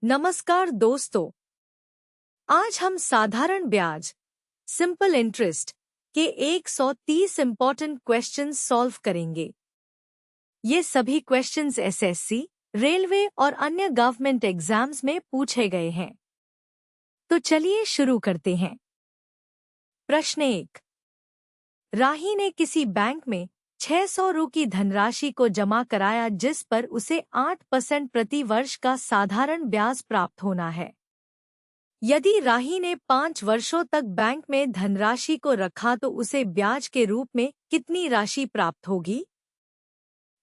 नमस्कार दोस्तों, आज हम साधारण ब्याज सिंपल इंटरेस्ट के 130 इम्पॉर्टेंट क्वेश्चंस सॉल्व करेंगे। ये सभी क्वेश्चंस एसएससी, रेलवे और अन्य गवर्नमेंट एग्जाम्स में पूछे गए हैं। तो चलिए शुरू करते हैं। प्रश्न 1। राही ने किसी बैंक में 600 रु की धनराशि को जमा कराया जिस पर उसे 8% प्रति वर्ष का साधारण ब्याज प्राप्त होना है। यदि राही ने 5 वर्षों तक बैंक में धनराशि को रखा तो उसे ब्याज के रूप में कितनी राशि प्राप्त होगी?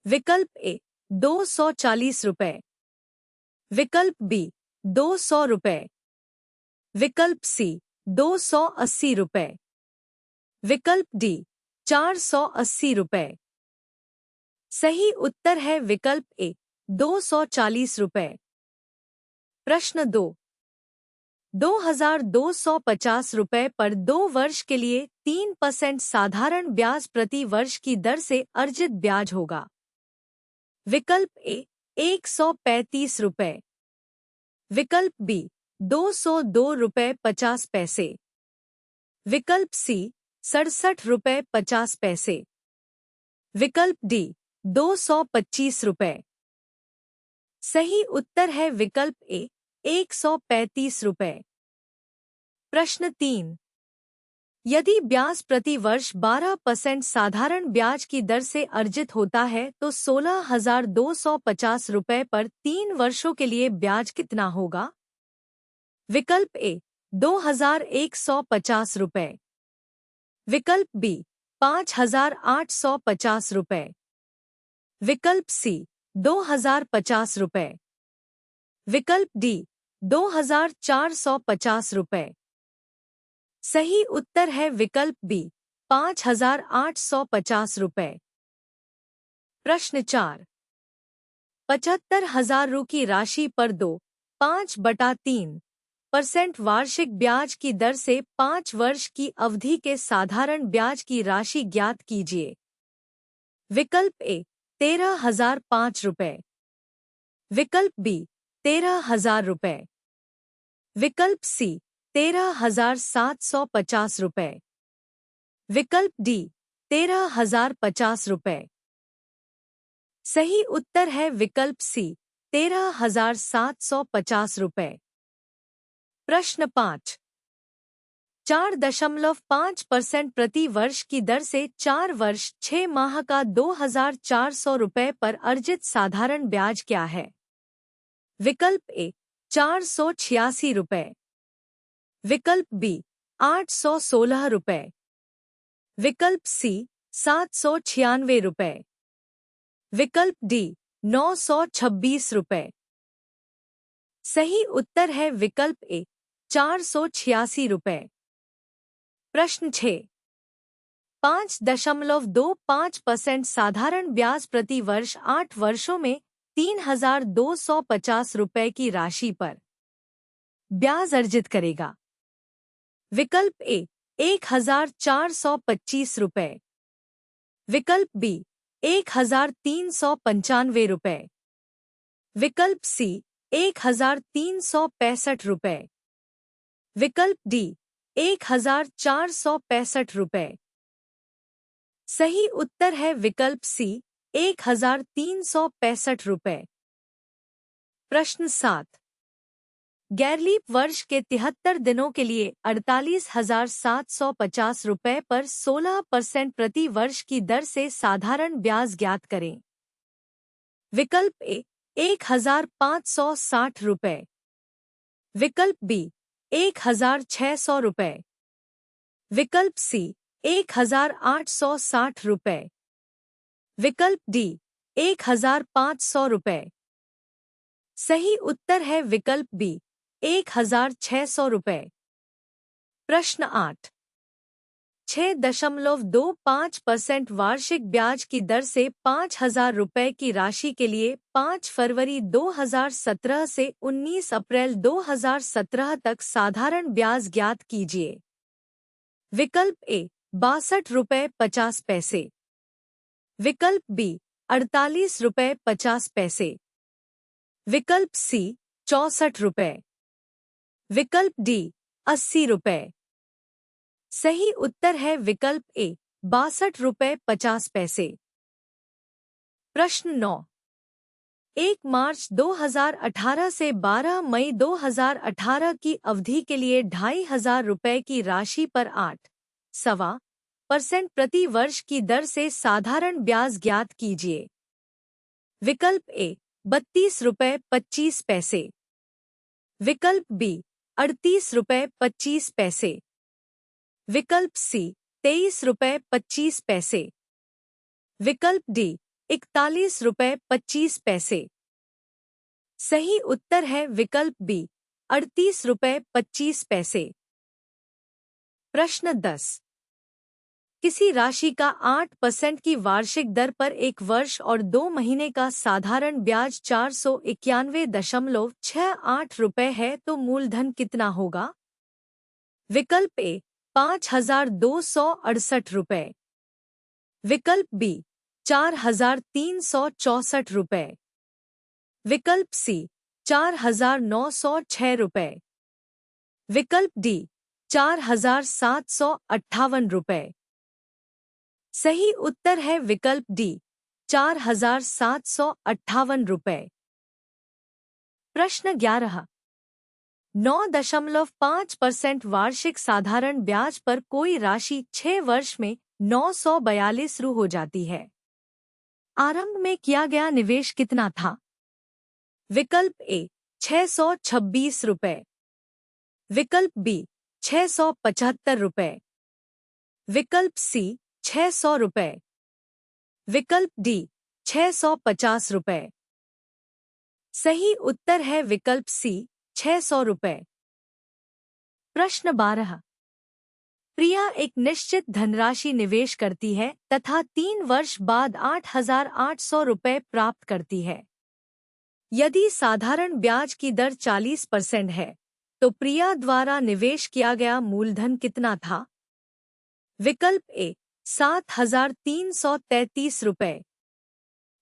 विकल्प ए 240 रुपए, विकल्प बी 200 रुपए, विकल्प सी 280 रुपए, विकल्प डी 480 रुपए। सही उत्तर है विकल्प ए 240 रुपए। प्रश्न 2। 2250 रुपए पर 2 वर्ष के लिए 3% साधारण ब्याज प्रति वर्ष की दर से अर्जित ब्याज होगा। विकल्प ए 135 रुपए, विकल्प बी 202 रुपए 50 पैसे, विकल्प सी 67 रुपए 50 पैसे, विकल्प डी 225 रुपए। सही उत्तर है विकल्प ए 135 रुपए। प्रश्न 3। यदि ब्याज प्रति वर्ष 12% साधारण ब्याज की दर से अर्जित होता है तो 16,250 रुपए पर 3 वर्षों के लिए ब्याज कितना होगा? विकल्प ए 2,150 रुपए, विकल्प बी 5,850 रुपए, विकल्प सी 2,050 रुपए, विकल्प डी 2,450 रुपए। सही उत्तर है विकल्प बी 5,850 रुपए। प्रश्न 4। 75,000 रु की राशि पर 5/3% वार्षिक ब्याज की दर से 5 वर्ष की अवधि के साधारण ब्याज की राशि ज्ञात कीजिए। विकल्प ए 13,005 रुपए, विकल्प बी 13,000 रुपए, विकल्प सी 13,750 रुपए, विकल्प डी 13,050 रुपए। सही उत्तर है विकल्प सी 13,750 रुपए। प्रश्न 5। 4.5% प्रति वर्ष की दर से 4 वर्ष 6 माह का 2,400 रुपए पर अर्जित साधारण ब्याज क्या है? विकल्प ए 486 रुपए, विकल्प बी 816 रुपए, विकल्प सी 796 रुपए, विकल्प डी 926 रुपए। सही उत्तर है विकल्प ए 486 रुपए। प्रश्न 6। 5.25% साधारण ब्याज प्रति वर्ष 8 वर्षों में 3,250 रुपए की राशि पर ब्याज अर्जित करेगा। विकल्प ए 1,425 रुपए, विकल्प बी 1,395 रुपए, विकल्प सी 1,365 रुपए, विकल्प डी 1,465 रुपए। सही उत्तर है विकल्प सी 1,365 रुपए। प्रश्न 7। गैरलीप वर्ष के 73 दिनों के लिए 48,750 रुपए पर 16% प्रति वर्ष की दर से साधारण ब्याज ज्ञात करें। विकल्प ए 1,560 रुपए, विकल्प बी 1,600 रुपए, विकल्प सी 1,860 रुपए, विकल्प डी 1,500 रुपए। सही उत्तर है विकल्प बी 1,600 रुपए। प्रश्न 8। 6.25% वार्षिक ब्याज की दर से 5,000 रुपए की राशि के लिए 5 फरवरी 2017 से 19 अप्रैल 2017 तक साधारण ब्याज ज्ञात कीजिए। विकल्प ए 62 रुपए 50 पैसे, विकल्प बी 48 रुपए 50 पैसे, विकल्प सी ₹64। विकल्प डी 80 रुपए। सही उत्तर है विकल्प ए 62 रुपए 50 पैसे। प्रश्न 9। 1 मार्च 2018 से 12 मई 2018 की अवधि के लिए 2,500 रुपए की राशि पर 8.25% प्रति वर्ष की दर से साधारण ब्याज ज्ञात कीजिए। विकल्प ए 32 रुपए 25 पैसे। विकल्प बी 38 रुपए 25 पैसे। विकल्प सी 23 रुपए 25 पैसे। विकल्प डी 41 रुपए 25 पैसे। सही उत्तर है विकल्प बी 38 रुपए 25 पैसे। प्रश्न 10। किसी राशि का 8% की वार्षिक दर पर 1 वर्ष और 2 महीने का साधारण ब्याज 491.68 रुपए है तो मूलधन कितना होगा? विकल्प ए 5,268 रुपए। विकल्प बी 4,364 रुपए। विकल्प सी 4,906 रुपए। विकल्प डी 4,758 रुपए। सही उत्तर है विकल्प डी 4,758 रुपए। प्रश्न 11। 9.5% वार्षिक साधारण ब्याज पर कोई राशि 6 वर्ष में 942 रु हो जाती है। आरंभ में किया गया निवेश कितना था? विकल्प ए 626 रुपए। विकल्प बी 675 रुपए। विकल्प सी 600 रुपए। विकल्प डी 650 रुपए। सही उत्तर है विकल्प सी 600 रुपए। प्रश्न 12। प्रिया एक निश्चित धनराशि निवेश करती है तथा 3 वर्ष बाद 8,800 रुपए प्राप्त करती है। यदि साधारण ब्याज की दर 40% है तो प्रिया द्वारा निवेश किया गया मूलधन कितना था? विकल्प ए 7,333 रुपए।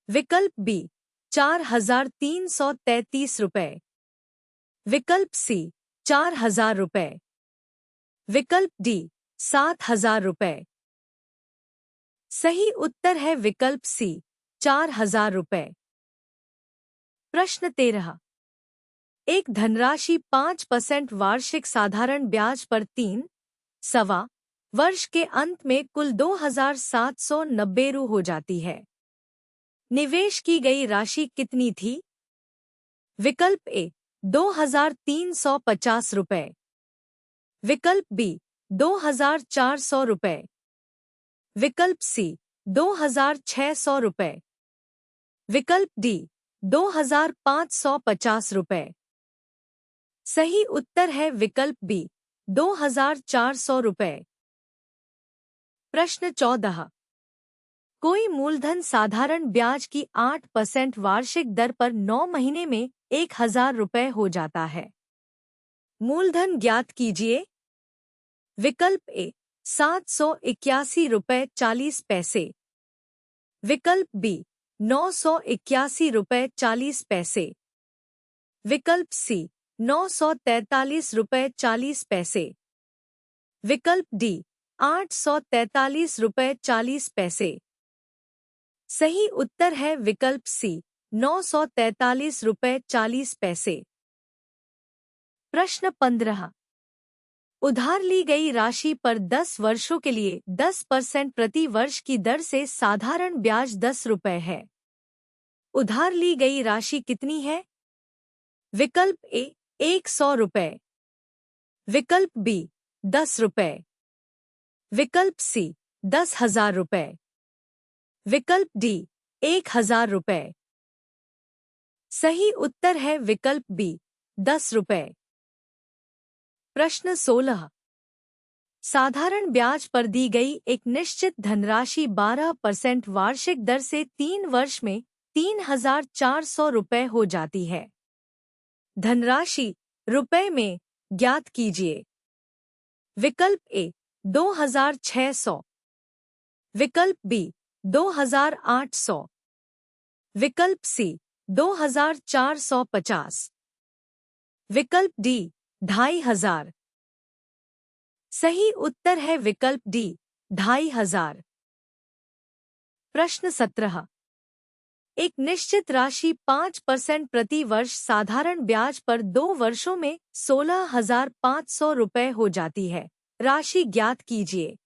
विकल्प बी 4,333 रुपए। विकल्प सी 4,000 रुपए। विकल्प डी 7,000 रुपए। सही उत्तर है विकल्प सी 4,000 रुपए। प्रश्न 13। एक धनराशि 5% वार्षिक साधारण ब्याज पर 3.25 वर्ष के अंत में कुल 2,790 रु हो जाती है। निवेश की गई राशि कितनी थी? विकल्प ए 2,350 रुपए। विकल्प बी 2,400 रुपए। विकल्प सी 2,600 रुपए। विकल्प डी 2,550 रुपए। सही उत्तर है विकल्प बी 2,400 रुपए। प्रश्न 14। कोई मूलधन साधारण ब्याज की 8% वार्षिक दर पर 9 महीने में 1,000 रुपए हो जाता है। मूलधन ज्ञात कीजिए। विकल्प ए 781 रुपए 40 पैसे। विकल्प बी 981 रुपए 40 पैसे। विकल्प सी 943 रुपए 40 पैसे। विकल्प डी 843 रुपए 40 पैसे। सही उत्तर है विकल्प सी 943 रुपए 40 पैसे। प्रश्न 15। उधार ली गई राशि पर 10 वर्षों के लिए 10% प्रति वर्ष की दर से साधारण ब्याज 10 रुपए है। उधार ली गई राशि कितनी है? विकल्प ए 100 रुपए। विकल्प बी 10 रुपए। विकल्प सी 10,000 रुपए। विकल्प डी 1,000 रुपए। सही उत्तर है विकल्प बी 10 रुपए। प्रश्न 16। साधारण ब्याज पर दी गई एक निश्चित धनराशि 12% वार्षिक दर से 3 वर्ष में 3,400 रुपए हो जाती है। धनराशि रुपए में ज्ञात कीजिए। विकल्प ए 2,600। विकल्प बी 2,800। विकल्प सी 2,450। विकल्प डी 2500। सही उत्तर है विकल्प डी 2500। प्रश्न 17। एक निश्चित राशि 5% प्रति वर्ष साधारण ब्याज पर 2 वर्षों में 16,500 रुपये हो जाती है। राशि ज्ञात कीजिए।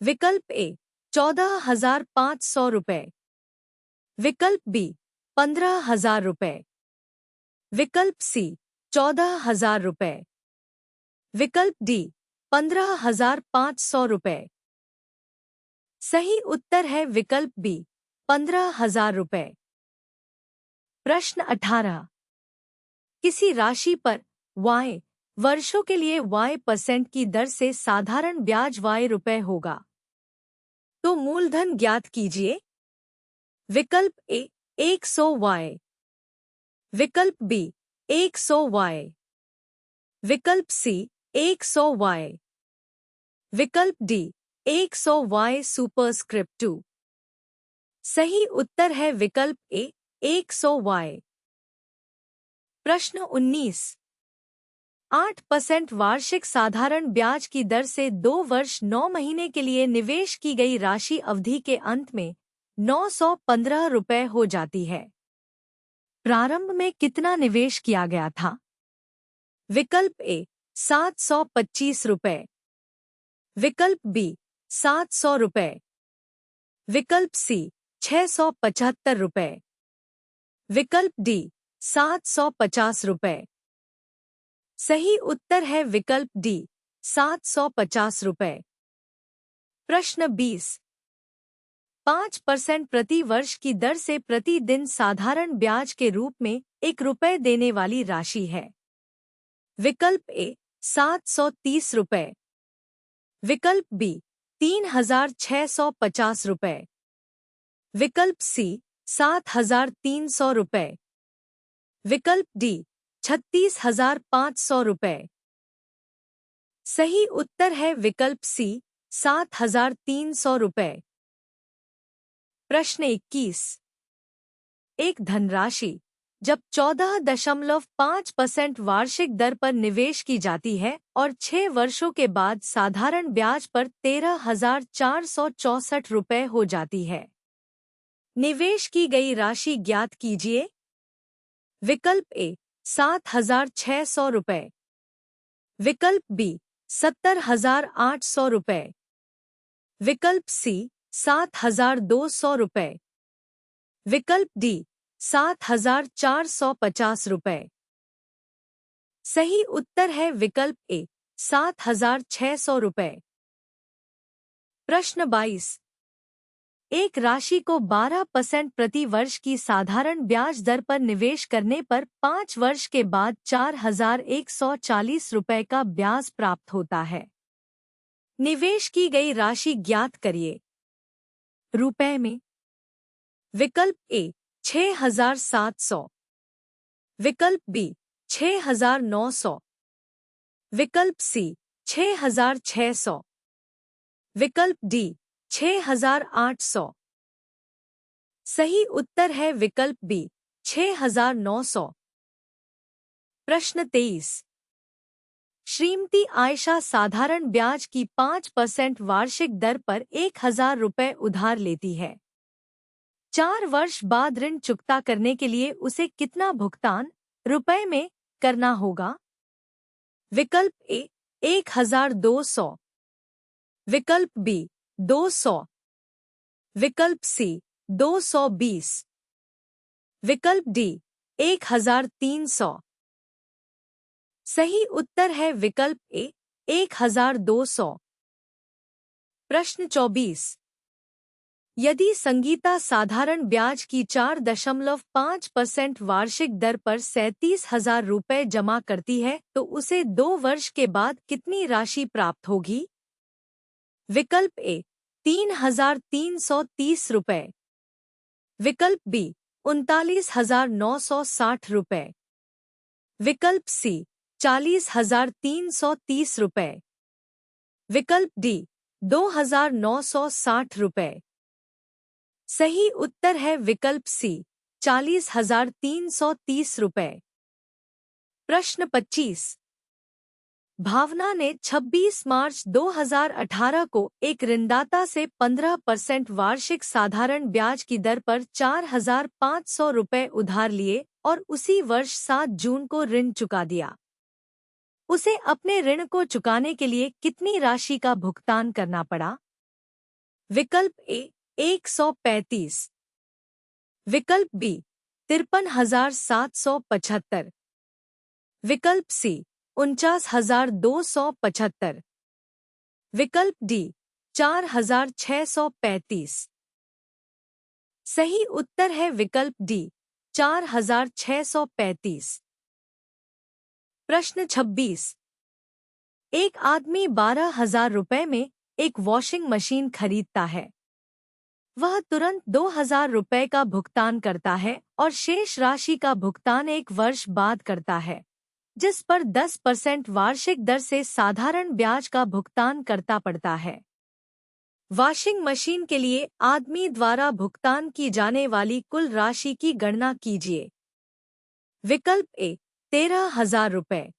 विकल्प ए 14,500 रुपये। विकल्प बी 15,000 रुपये। विकल्प सी 14,000 रुपये। विकल्प डी 15,500 रुपये। सही उत्तर है विकल्प बी 15,000 रुपये। प्रश्न 18। किसी राशि पर y वर्षों के लिए y% की दर से साधारण ब्याज y रुपये होगा, तो मूलधन ज्ञात कीजिए। विकल्प ए 100 y। विकल्प बी 100 y। विकल्प सी 100 y। विकल्प डी 100 y सुपरस्क्रिप्ट 2। सही उत्तर है विकल्प ए 100 y। प्रश्न 19। 8% वार्षिक साधारण ब्याज की दर से 2 वर्ष 9 महीने के लिए निवेश की गई राशि अवधि के अंत में 915 रुपये हो जाती है। प्रारंभ में कितना निवेश किया गया था? विकल्प ए 725 रुपये। विकल्प बी 700 रुपये। विकल्प सी 675 रुपये। विकल्प डी 750 रुपये। सही उत्तर है विकल्प डी 750 रुपये। प्रश्न 20। 5% प्रति वर्ष की दर से प्रतिदिन साधारण ब्याज के रूप में 1 रुपये देने वाली राशि है। विकल्प ए 730 रुपये। विकल्प बी 3,650 रुपये। विकल्प सी 7,300 रुपये। विकल्प डी 36,500 रुपये। सही उत्तर है विकल्प सी 7,300 रुपये। प्रश्न 21। एक धनराशि जब 14.5% वार्षिक दर पर निवेश की जाती है और 6 वर्षों के बाद साधारण ब्याज पर 13,464 रुपये हो जाती है। निवेश की गई राशि ज्ञात कीजिए। विकल्प ए 7,600 रुपये। विकल्प बी 70,800 रुपये। विकल्प सी 7,200 रुपये। विकल्प डी 7,450 रुपये। सही उत्तर है विकल्प ए 7,600 रुपये। प्रश्न 22। एक राशि को 12% प्रति वर्ष की साधारण ब्याज दर पर निवेश करने पर 5 वर्ष के बाद 4,140 रुपये का ब्याज प्राप्त होता है। निवेश की गई राशि ज्ञात करिए। रुपए में। विकल्प ए 6,700। विकल्प बी 6,900। विकल्प सी 6,600। विकल्प डी 6,800। सही उत्तर है विकल्प बी 6,900। प्रश्न 23। श्रीमती आयशा साधारण ब्याज की 5% वार्षिक दर पर 1,000 रुपये उधार लेती है। 4 वर्ष बाद ऋण चुकता करने के लिए उसे कितना भुगतान रुपए में करना होगा? विकल्प ए 1,200। विकल्प बी 200। विकल्प सी 220। विकल्प डी 1,300। सही उत्तर है विकल्प ए 1,200। प्रश्न 24। यदि संगीता साधारण ब्याज की 4.5% वार्षिक दर पर 37,000 रुपये जमा करती है तो उसे 2 वर्ष के बाद कितनी राशि प्राप्त होगी? विकल्प ए 3,330 रुपये। विकल्प बी 39,960 रुपये। विकल्प सी 40,330 रुपये। विकल्प डी 2,960 रुपये। सही उत्तर है विकल्प सी 40,330 रुपये। प्रश्न 25। भावना ने 26 मार्च 2018 को एक ऋणदाता से 15% वार्षिक साधारण ब्याज की दर पर 4,500 रुपये उधार लिए और उसी वर्ष 7 जून को ऋण चुका दिया। उसे अपने ऋण को चुकाने के लिए कितनी राशि का भुगतान करना पड़ा? विकल्प ए 135, विकल्प बी 53,775, विकल्प सी 49,275, विकल्प डी 4,635। सही उत्तर है विकल्प डी 4,635। प्रश्न 26। एक आदमी 12,000 रुपये में एक वॉशिंग मशीन खरीदता है। वह तुरंत 2,000 रुपये का भुगतान करता है और शेष राशि का भुगतान 1 वर्ष बाद करता है, जिस पर 10% वार्षिक दर से साधारण ब्याज का भुगतान करता पड़ता है। वॉशिंग मशीन के लिए आदमी द्वारा भुगतान की जाने वाली कुल राशि की गणना कीजिए। विकल्प ए 13,000 रुपये,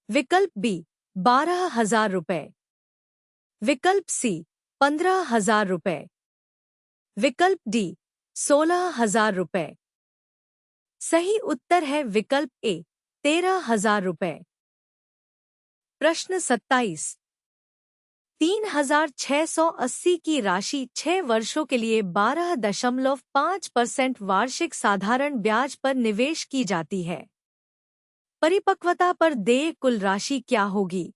विकल्प बी 12,000 रुपये, विकल्प सी 15,000 रुपये, विकल्प डी 16,000 रुपये। सही उत्तर है विकल्प ए 13,000 रुपये। प्रश्न 27। 3,680 की राशि 6 वर्षों के लिए 12.5% वार्षिक साधारण ब्याज पर निवेश की जाती है। परिपक्वता पर देय कुल राशि क्या होगी?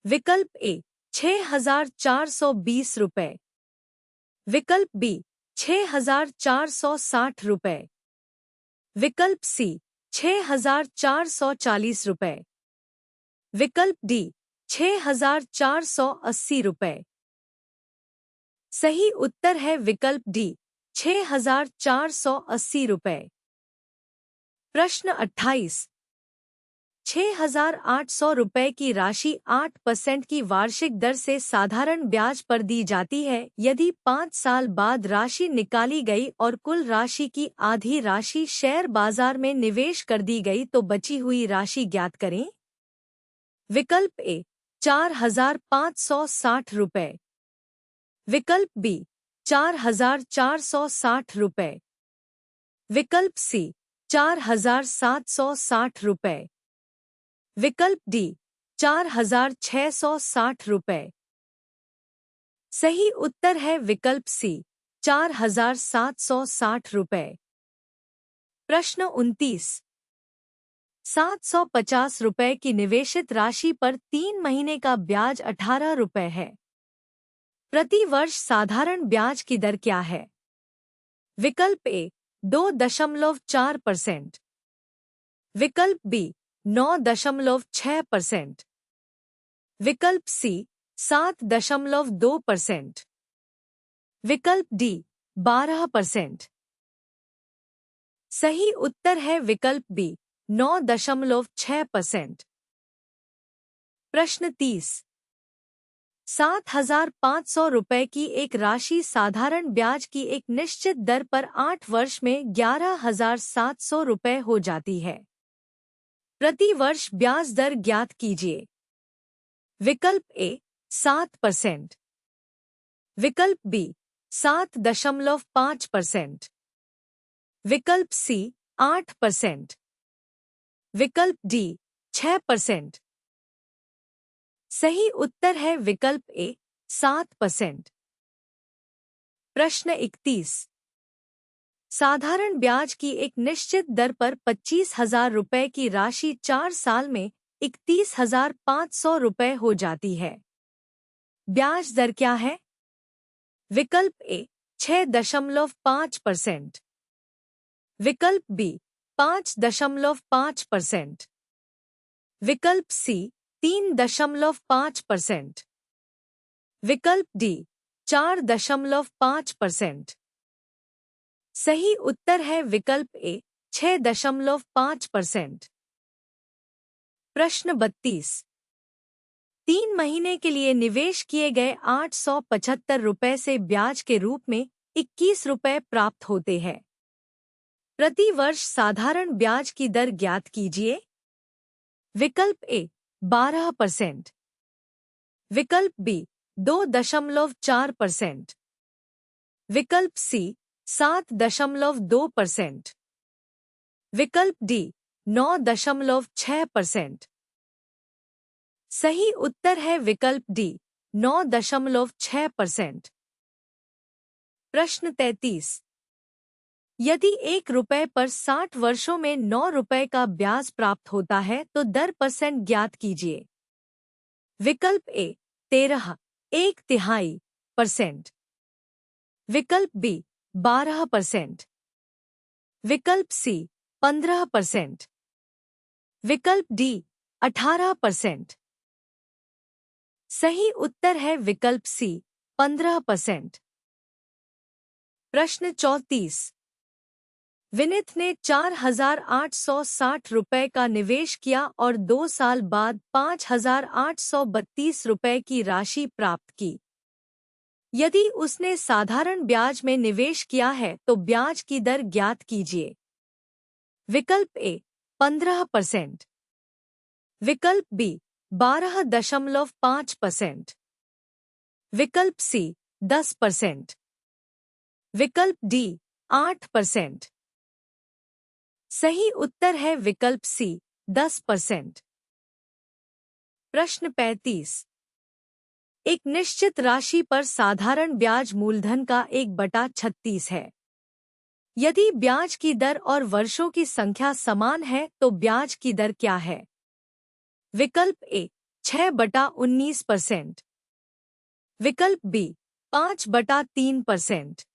विकल्प ए 6,420 रुपये, विकल्प बी 6,460 रुपये, विकल्प सी 6,440 रुपये, विकल्प डी 6,480 रुपये। सही उत्तर है विकल्प डी 6,480 रुपये। प्रश्न 28। 6,800 रुपये की राशि 8% की वार्षिक दर से साधारण ब्याज पर दी जाती है। यदि 5 साल बाद राशि निकाली गई और कुल राशि की आधी राशि शेयर बाजार में निवेश कर दी गई तो बची हुई राशि ज्ञात करें। विकल्प ए 4,560 रुपये, विकल्प बी 4,460 रुपये, विकल्प सी 4,760 रुपये, विकल्प डी 4,660 रुपये। सही उत्तर है विकल्प सी 4,760 रुपये। प्रश्न 29। 750 रुपये की निवेशित राशि पर 3 महीने का ब्याज 18 रुपये है। प्रति वर्ष साधारण ब्याज की दर क्या है? विकल्प ए 2.4%, विकल्प बी 9.6%, विकल्प सी 7.2%, विकल्प डी 12%। सही उत्तर है विकल्प बी 9.6%। प्रश्न 30। 7,500 रुपये की एक राशि साधारण ब्याज की एक निश्चित दर पर 8 वर्ष में 11,700 रुपये हो जाती है। प्रति वर्ष ब्याज दर ज्ञात कीजिए। विकल्प ए 7%, विकल्प बी 7.5%, विकल्प सी 8%, विकल्प डी 6%। सही उत्तर है विकल्प ए 7%। प्रश्न 31। साधारण ब्याज की एक निश्चित दर पर 25,000 रुपये की राशि 4 साल में 31,500 रुपये हो जाती है। ब्याज दर क्या है? विकल्प ए 6.5%, विकल्प बी 5.5%, विकल्प सी 3.5%, विकल्प डी 4.5%। सही उत्तर है विकल्प ए 6.5%। प्रश्न 32। 3 महीने के लिए निवेश किए गए 875 रुपये से ब्याज के रूप में 21 रुपये प्राप्त होते हैं। प्रति वर्ष साधारण ब्याज की दर ज्ञात कीजिए। विकल्प ए 12%, विकल्प बी 2.4%, विकल्प सी 7.2%, विकल्प डी 9.6%। सही उत्तर है विकल्प डी 9.6%। प्रश्न 33। यदि 1 रुपए पर 60 वर्षों में 9 रुपए का ब्याज प्राप्त होता है तो दर परसेंट ज्ञात कीजिए। विकल्प ए 13 1/3%, विकल्प बी 12%, विकल्प सी 15%, विकल्प डी 18%। सही उत्तर है विकल्प सी 15%। प्रश्न 34। विनीत ने 4,860 रुपए का निवेश किया और 2 साल बाद 5,832 रुपए की राशि प्राप्त की। यदि उसने साधारण ब्याज में निवेश किया है तो ब्याज की दर ज्ञात कीजिए। विकल्प ए 15%, विकल्प बी 12.5%, विकल्प सी 10%, विकल्प डी 8%। सही उत्तर है विकल्प सी 10%। प्रश्न 35। एक निश्चित राशि पर साधारण ब्याज मूलधन का 1/36 है। यदि ब्याज की दर और वर्षों की संख्या समान है तो ब्याज की दर क्या है? विकल्प ए 6/19%, विकल्प बी 5/3%,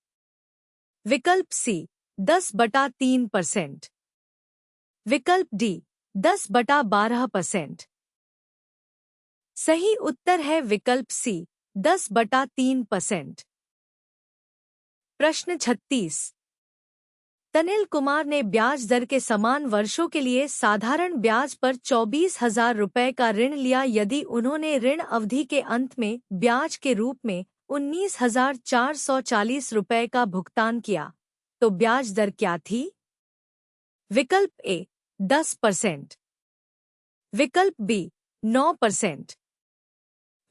विकल्प सी 10/3%, विकल्प डी 10/12%। सही उत्तर है विकल्प सी 10/3%। प्रश्न 36। तनिल कुमार ने ब्याज दर के समान वर्षों के लिए साधारण ब्याज पर 24,000 रुपए का ऋण लिया। यदि उन्होंने ऋण अवधि के अंत में ब्याज के रूप में 19,440 रुपए का भुगतान किया तो ब्याज दर क्या थी? विकल्प ए 10%, विकल्प बी 9%,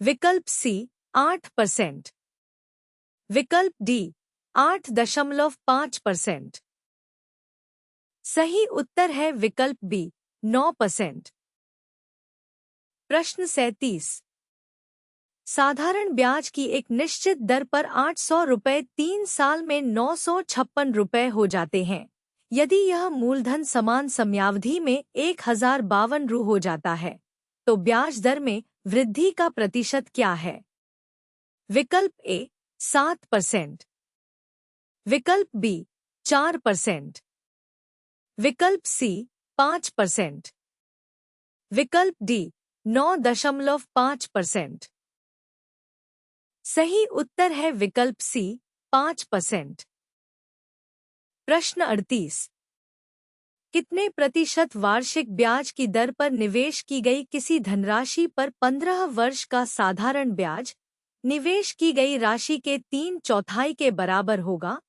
विकल्प सी 8%, विकल्प डी 8.5%। सही उत्तर है विकल्प बी 9%। प्रश्न 37। साधारण ब्याज की एक निश्चित दर पर 800 रुपए 3 साल में 956 रुपए हो जाते हैं। यदि यह मूलधन समान समयावधि में 1,052 रु हो जाता है तो ब्याज दर में वृद्धि का प्रतिशत क्या है? विकल्प ए 7%, विकल्प बी 4%, विकल्प सी 5%, विकल्प डी 9.5%। सही उत्तर है विकल्प सी 5%। प्रश्न 38। कितने प्रतिशत वार्षिक ब्याज की दर पर निवेश की गई किसी धनराशि पर 15 वर्ष का साधारण ब्याज निवेश की गई राशि के 3/4 के बराबर होगा?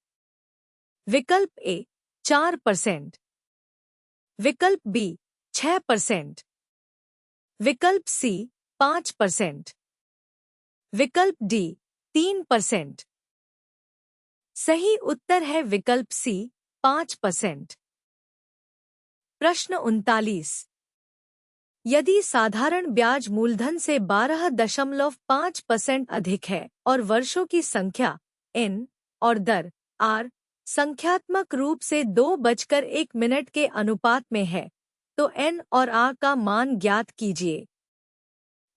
विकल्प ए 4%, विकल्प बी 6%, विकल्प सी 5%, विकल्प डी 3%। सही उत्तर है विकल्प सी 5%। प्रश्न 39। यदि साधारण ब्याज मूलधन से 12.5% अधिक है और वर्षों की संख्या n और दर r संख्यात्मक रूप से 2:01 के अनुपात में है तो n और r का मान ज्ञात कीजिए।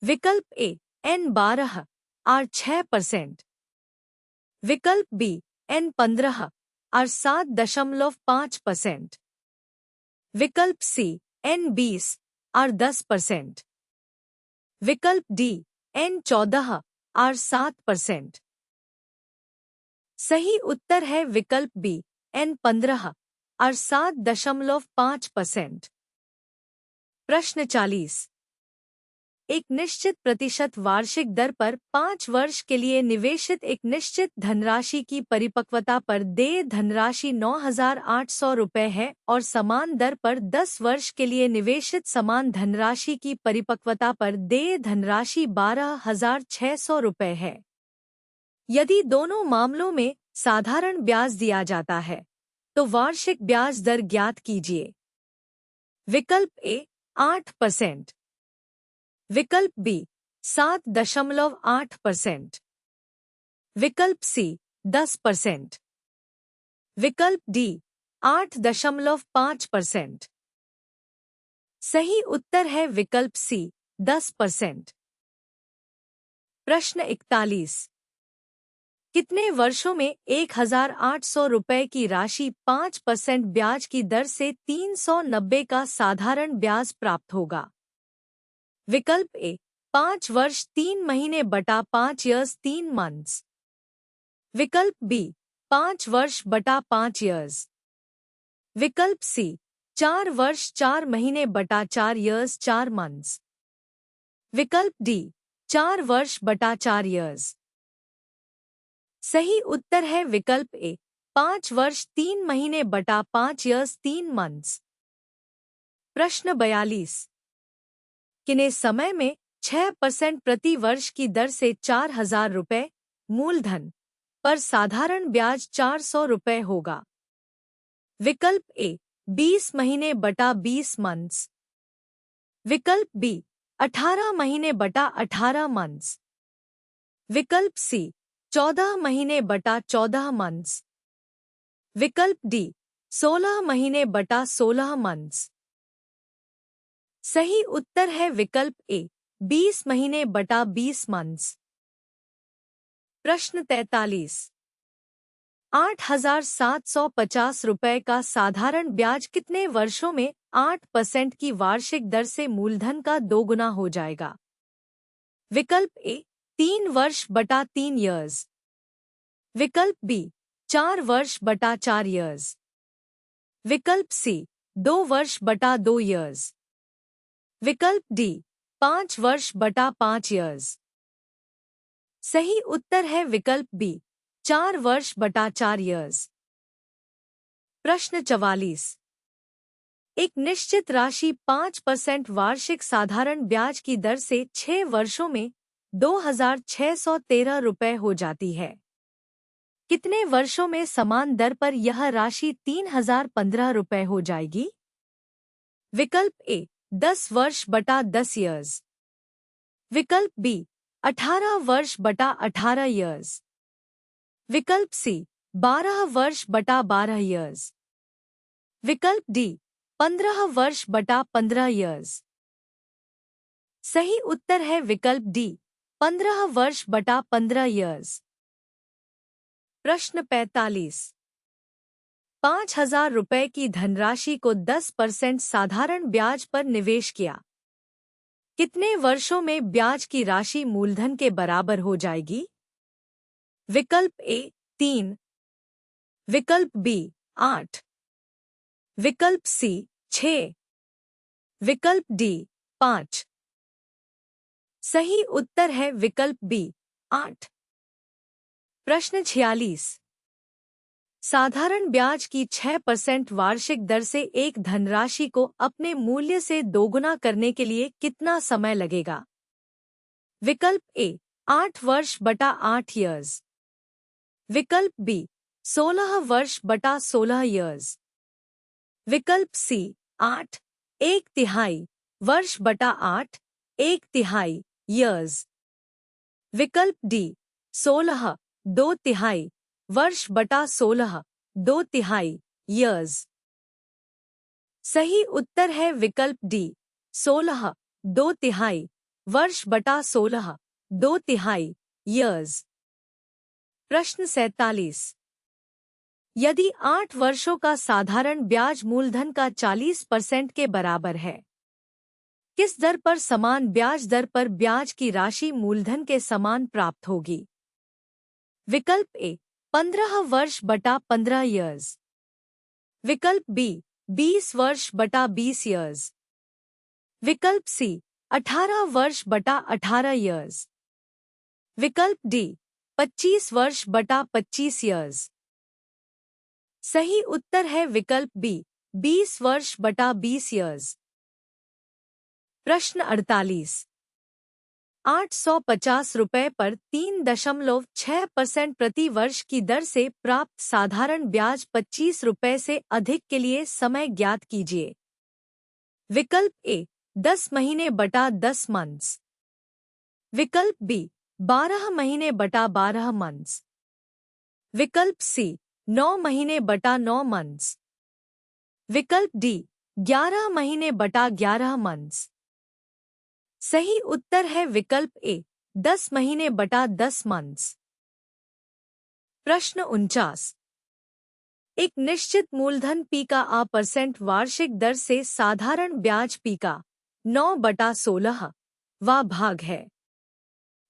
विकल्प ए n 12 r 6%, विकल्प बी n 15 r 7.5%, विकल्प सी n 20 r 10%, विकल्प डी n 14 r 7%। सही उत्तर है विकल्प बी n 15 r 7.5%। प्रश्न 40। एक निश्चित प्रतिशत वार्षिक दर पर 5 वर्ष के लिए निवेशित एक निश्चित धनराशि की परिपक्वता पर देय धनराशि 9,800 रुपये है और समान दर पर 10 वर्ष के लिए निवेशित समान धनराशि की परिपक्वता पर देय धनराशि 12,600 रुपये है। यदि दोनों मामलों में साधारण ब्याज दिया जाता है तो वार्षिक ब्याज दर ज्ञात कीजिए। विकल्प ए 8%, विकल्प बी 7.8%, विकल्प सी 10%, विकल्प डी 8.5%। सही उत्तर है विकल्प सी 10%। प्रश्न 41। कितने वर्षों में 1,800 रुपये की राशि 5% ब्याज की दर से 390 का साधारण ब्याज प्राप्त होगा? विकल्प ए 5 वर्ष 3 महीने बटा 5 ईयर्स 3 मंथ्स, विकल्प बी 5 वर्ष बटा 5 ईयर्स, विकल्प सी 4 वर्ष 4 महीने बटा 4 ईयर्स 4 मंथ्स, विकल्प डी 4 वर्ष बटा 4 ईयर्स। सही उत्तर है विकल्प ए 5 वर्ष 3 महीने बटा 5 ईयर्स 3 मंथ्स। प्रश्न 42। किन्हे समय में 6% प्रति वर्ष की दर से 4,000 रुपये मूलधन पर साधारण ब्याज 400 रुपये होगा? विकल्प ए 20 महीने बटा 20 मंथ्स, विकल्प बी 18 महीने बटा 18 मंथ्स, विकल्प सी 14 महीने बटा 14 मंथ्स, विकल्प डी 16 महीने बटा 16 मंथ्स। सही उत्तर है विकल्प ए 20 महीने बटा 20 मंथ्स। प्रश्न 43। 8,750 रुपये का साधारण ब्याज कितने वर्षों में 8% की वार्षिक दर से मूलधन का 2 गुना हो जाएगा? विकल्प ए 3 वर्ष बटा 3 ईयर्स, विकल्प बी 4 वर्ष बटा 4 ईयर्स, विकल्प सी 2 वर्ष बटा 2 ईयर्स, विकल्प डी 5 वर्ष बटा 5 ईयर्स। सही उत्तर है विकल्प बी 4 वर्ष बटा 4 ईयर्स। प्रश्न 44। एक निश्चित राशि 5% वार्षिक साधारण ब्याज की दर से 6 वर्षों में 2,613 रुपये हो जाती है। कितने वर्षों में समान दर पर यह राशि 3,015 रुपये हो जाएगी? विकल्प ए 10 वर्ष बटा 10 ईयर्स, विकल्प बी 18 वर्ष बटा 18 ईयर्स, विकल्प सी 12 वर्ष बटा 12 ईयर्स, विकल्प डी 15 वर्ष बटा 15 ईयर्स। सही उत्तर है विकल्प डी 15 वर्ष बटा 15 ईयर्स। प्रश्न 45। 5,000 रुपये की धनराशि को 10% साधारण ब्याज पर निवेश किया। कितने वर्षों में ब्याज की राशि मूलधन के बराबर हो जाएगी? विकल्प ए 3, विकल्प बी 8, विकल्प सी 6, विकल्प डी 5। सही उत्तर है विकल्प बी 8। प्रश्न 46। साधारण ब्याज की 6% वार्षिक दर से एक धनराशि को अपने मूल्य से दोगुना करने के लिए कितना समय लगेगा? विकल्प ए 8 वर्ष बटा 8 ईयर्स, विकल्प बी 16 वर्ष बटा 16 ईयर्स, विकल्प सी 8 1/3 वर्ष बटा 8 1/3 ईयर्स, विकल्प डी 16 2/3 वर्ष बटा 16 2/3 ईयर्स। सही उत्तर है विकल्प डी 16 2/3 वर्ष बटा 16 2/3 ईयर्स। प्रश्न 47। यदि 8 वर्षों का साधारण ब्याज मूलधन का 40% के बराबर है, किस दर पर समान ब्याज दर पर ब्याज की राशि मूलधन के समान प्राप्त होगी? विकल्प ए 15 वर्ष बटा 15 ईयर्स, विकल्प बी 20 वर्ष बटा 20 ईयर्स, विकल्प सी 18 वर्ष बटा 18 ईयर्स। विकल्प डी 25 वर्ष बटा 25 ईयर्स। सही उत्तर है विकल्प बी 20 वर्ष बटा 20 ईयर्स। प्रश्न 48। 850 रुपये पर 3.6% प्रति वर्ष की दर से प्राप्त साधारण ब्याज 25 रुपये से अधिक के लिए समय ज्ञात कीजिए। विकल्प ए 10 महीने बटा 10 मंथ्स। विकल्प बी 12 महीने बटा 12 मंथ्स। विकल्प सी 9 महीने बटा 9 मंथ्स। विकल्प डी 11 महीने बटा 11 मंथ्स। सही उत्तर है विकल्प ए 10 महीने बटा 10 मंथ्स। प्रश्न 49। एक निश्चित मूलधन पी का % वार्षिक दर से साधारण ब्याज पी का 9/16 वा भाग है।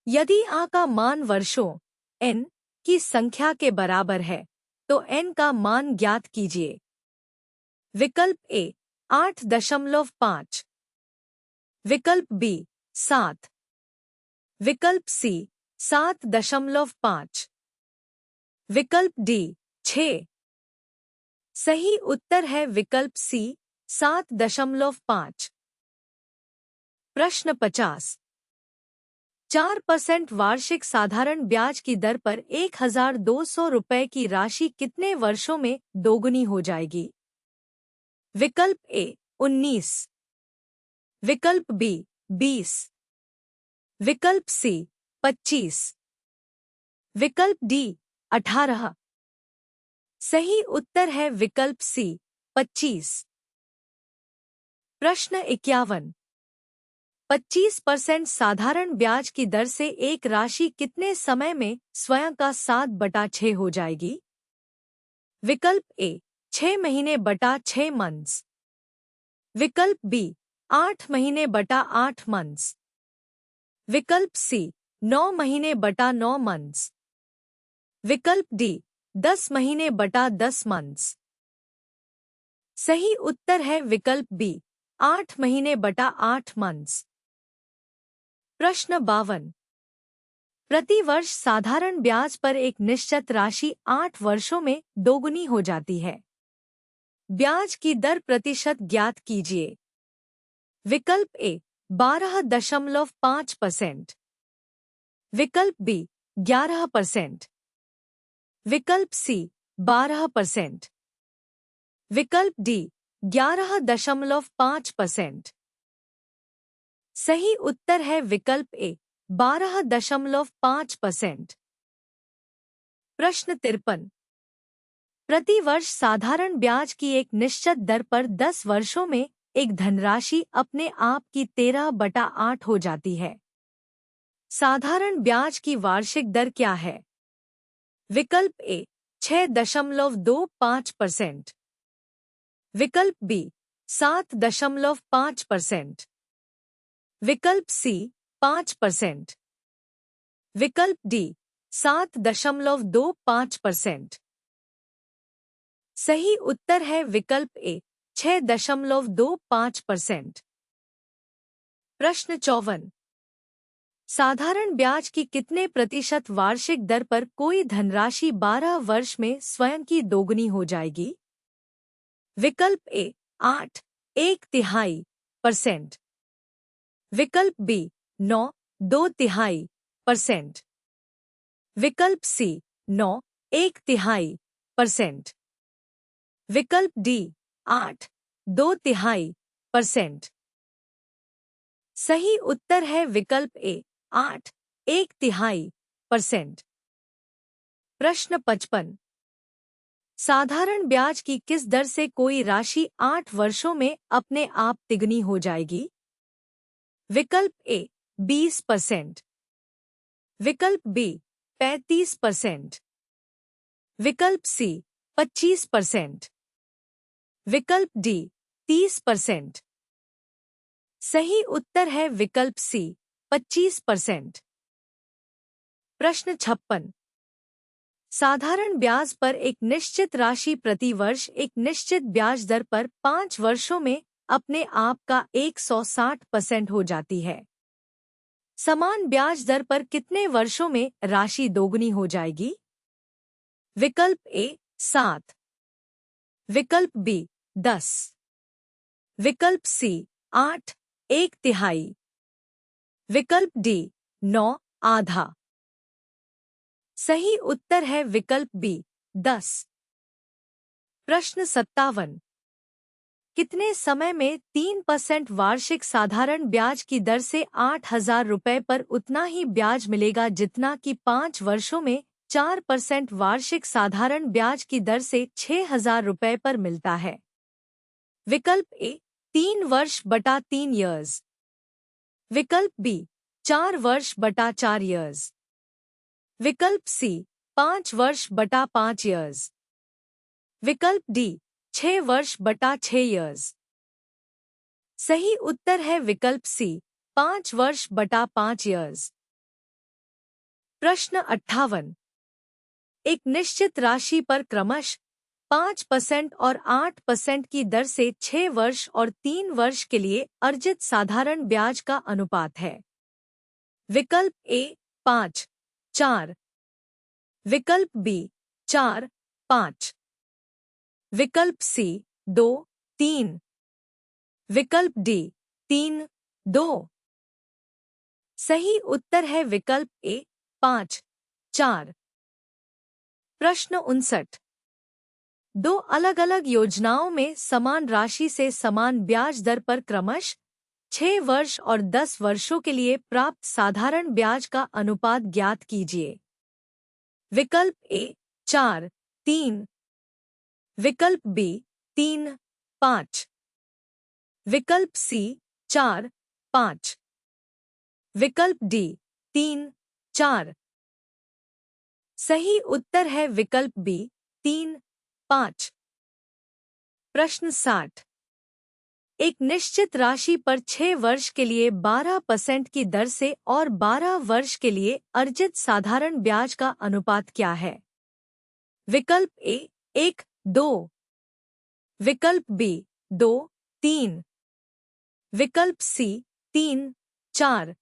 यदि आ का मान वर्षों n की संख्या के बराबर है तो n का मान ज्ञात कीजिए। विकल्प ए 8.5। विकल्प बी 7। विकल्प सी 7.5। विकल्प डी 6। सही उत्तर है विकल्प सी 7.5। प्रश्न 50। 4% वार्षिक साधारण ब्याज की दर पर 1200 रुपये की राशि कितने वर्षों में दोगुनी हो जाएगी? विकल्प ए 19। विकल्प बी 20। विकल्प सी 25। विकल्प डी 18। सही उत्तर है विकल्प सी 25। प्रश्न 51। 25% साधारण ब्याज की दर से एक राशि कितने समय में स्वयं का 7/6 हो जाएगी? विकल्प ए 6 महीने बटा 6 मंथ्स। विकल्प बी 8 महीने बटा 8 मंथ्स। विकल्प सी 9 महीने बटा 9 मंथ्स। विकल्प डी 10 महीने बटा 10 मंथ्स। सही उत्तर है विकल्प बी 8 महीने बटा 8 मंथ्स। प्रश्न 52। प्रति वर्ष साधारण ब्याज पर एक निश्चित राशि 8 वर्षों में दोगुनी हो जाती है। ब्याज की दर प्रतिशत ज्ञात कीजिए। विकल्प ए 12.5%। विकल्प बी 11%। विकल्प सी 12%। विकल्प डी 11.5%। सही उत्तर है विकल्प ए 12.5%। प्रश्न 53। प्रति वर्ष साधारण ब्याज की एक निश्चित दर पर 10 वर्षों में एक धनराशि अपने आप की 13/8 हो जाती है। साधारण ब्याज की वार्षिक दर क्या है? विकल्प ए 6.25%। विकल्प बी 7.5%। विकल्प सी 5%। विकल्प डी 7.25%। सही उत्तर है विकल्प ए 6.25%। प्रश्न 54। साधारण ब्याज की कितने प्रतिशत वार्षिक दर पर कोई धनराशि 12 वर्ष में स्वयं की दोगुनी हो जाएगी? विकल्प ए 8 1/3%। विकल्प बी 9 2/3%। विकल्प सी 9 1/3%। विकल्प डी 8 2/3%। सही उत्तर है विकल्प ए 8 1/3%। प्रश्न 55। साधारण ब्याज की किस दर से कोई राशि 8 वर्षों में अपने आप तिगुनी हो जाएगी? विकल्प ए 20%। विकल्प बी 35%। विकल्प सी 25%। विकल्प डी 30%। सही उत्तर है विकल्प सी 25%। प्रश्न 56। साधारण ब्याज पर एक निश्चित राशि प्रति वर्ष एक निश्चित ब्याज दर पर 5 वर्षों में अपने आप का 160% हो जाती है। समान ब्याज दर पर कितने वर्षों में राशि दोगुनी हो जाएगी? विकल्प ए 7, विकल्प बी 10, विकल्प सी 8, 1/3, विकल्प डी 9, आधा। सही उत्तर है विकल्प बी 10। प्रश्न 57। कितने समय में 3% वार्षिक साधारण ब्याज की दर से 8,000 रुपये पर उतना ही ब्याज मिलेगा जितना कि 5 वर्षों में 4% वार्षिक साधारण ब्याज की दर से 6,000 रुपये पर मिलता है? विकल्प ए 3 वर्ष बटा 3 ईयर्स, विकल्प बी 4 वर्ष बटा 4 ईयर्स, विकल्प सी 5 वर्ष बटा 5 ईयर्स, विकल्प डी 6 वर्ष बटा 6 ईयर्स। सही उत्तर है विकल्प सी 5 वर्ष बटा 5 ईयर्स। प्रश्न 58। एक निश्चित राशि पर क्रमश 5% और 8% की दर से 6 वर्ष और 3 वर्ष के लिए अर्जित साधारण ब्याज का अनुपात है? विकल्प ए 5, 4, विकल्प बी 4, 5, विकल्प सी 2, 3, विकल्प डी 3, 2। सही उत्तर है विकल्प ए 5, 4। प्रश्न 59। दो अलग अलग योजनाओं में समान राशि से समान ब्याज दर पर क्रमश 6 वर्ष और 10 वर्षों के लिए प्राप्त साधारण ब्याज का अनुपात ज्ञात कीजिए। विकल्प ए 4, 3, विकल्प बी 3, 5, विकल्प सी 4, 5, विकल्प डी 3, 4। सही उत्तर है विकल्प बी 3, 5। प्रश्न 60। एक निश्चित राशि पर 6 वर्ष के लिए 12% की दर से और 12 वर्ष के लिए अर्जित साधारण ब्याज का अनुपात क्या है? विकल्प ए 1, 2, विकल्प बी 2, 3, विकल्प सी 3, 4,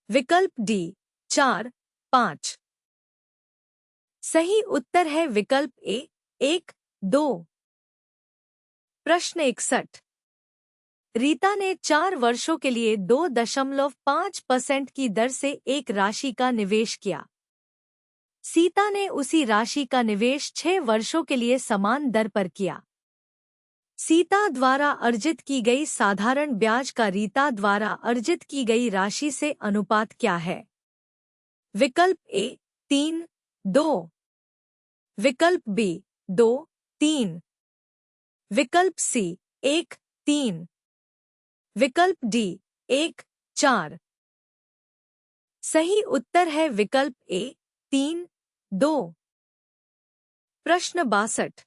विकल्प डी 4, 5। सही उत्तर है विकल्प ए 1, 2। प्रश्न 61। रीता ने 4 वर्षों के लिए 2.5% की दर से एक राशि का निवेश किया। सीता ने उसी राशि का निवेश 6 वर्षों के लिए समान दर पर किया। सीता द्वारा अर्जित की गई साधारण ब्याज का रीता द्वारा अर्जित की गई राशि से अनुपात क्या है? विकल्प ए 3, 2, विकल्प बी 2, 3, विकल्प सी 1, 3, विकल्प डी 1, 4। सही उत्तर है विकल्प ए 3, 2। प्रश्न 62।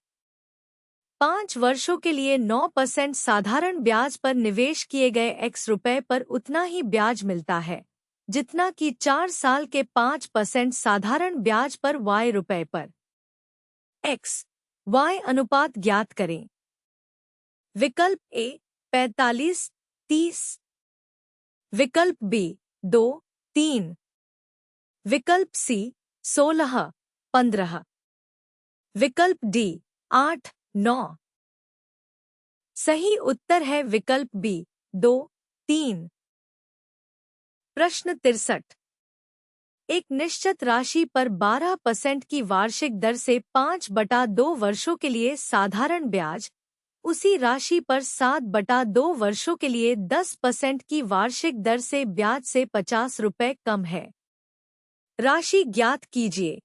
5 वर्षों के लिए 9% साधारण ब्याज पर निवेश किए गए x रुपए पर उतना ही ब्याज मिलता है जितना कि 4 साल के 5% साधारण ब्याज पर y रुपए पर। x, y अनुपात ज्ञात करें। विकल्प ए 45, 30, विकल्प बी 2, 3, विकल्प सी 16, 15, विकल्प डी 8, 9। सही उत्तर है विकल्प बी 2, 3। प्रश्न 63। एक निश्चित राशि पर 12% की वार्षिक दर से 5/2 वर्षों के लिए साधारण ब्याज उसी राशि पर 7/2 वर्षों के लिए 10% की वार्षिक दर से ब्याज से 50 रुपये कम है। राशि ज्ञात कीजिए।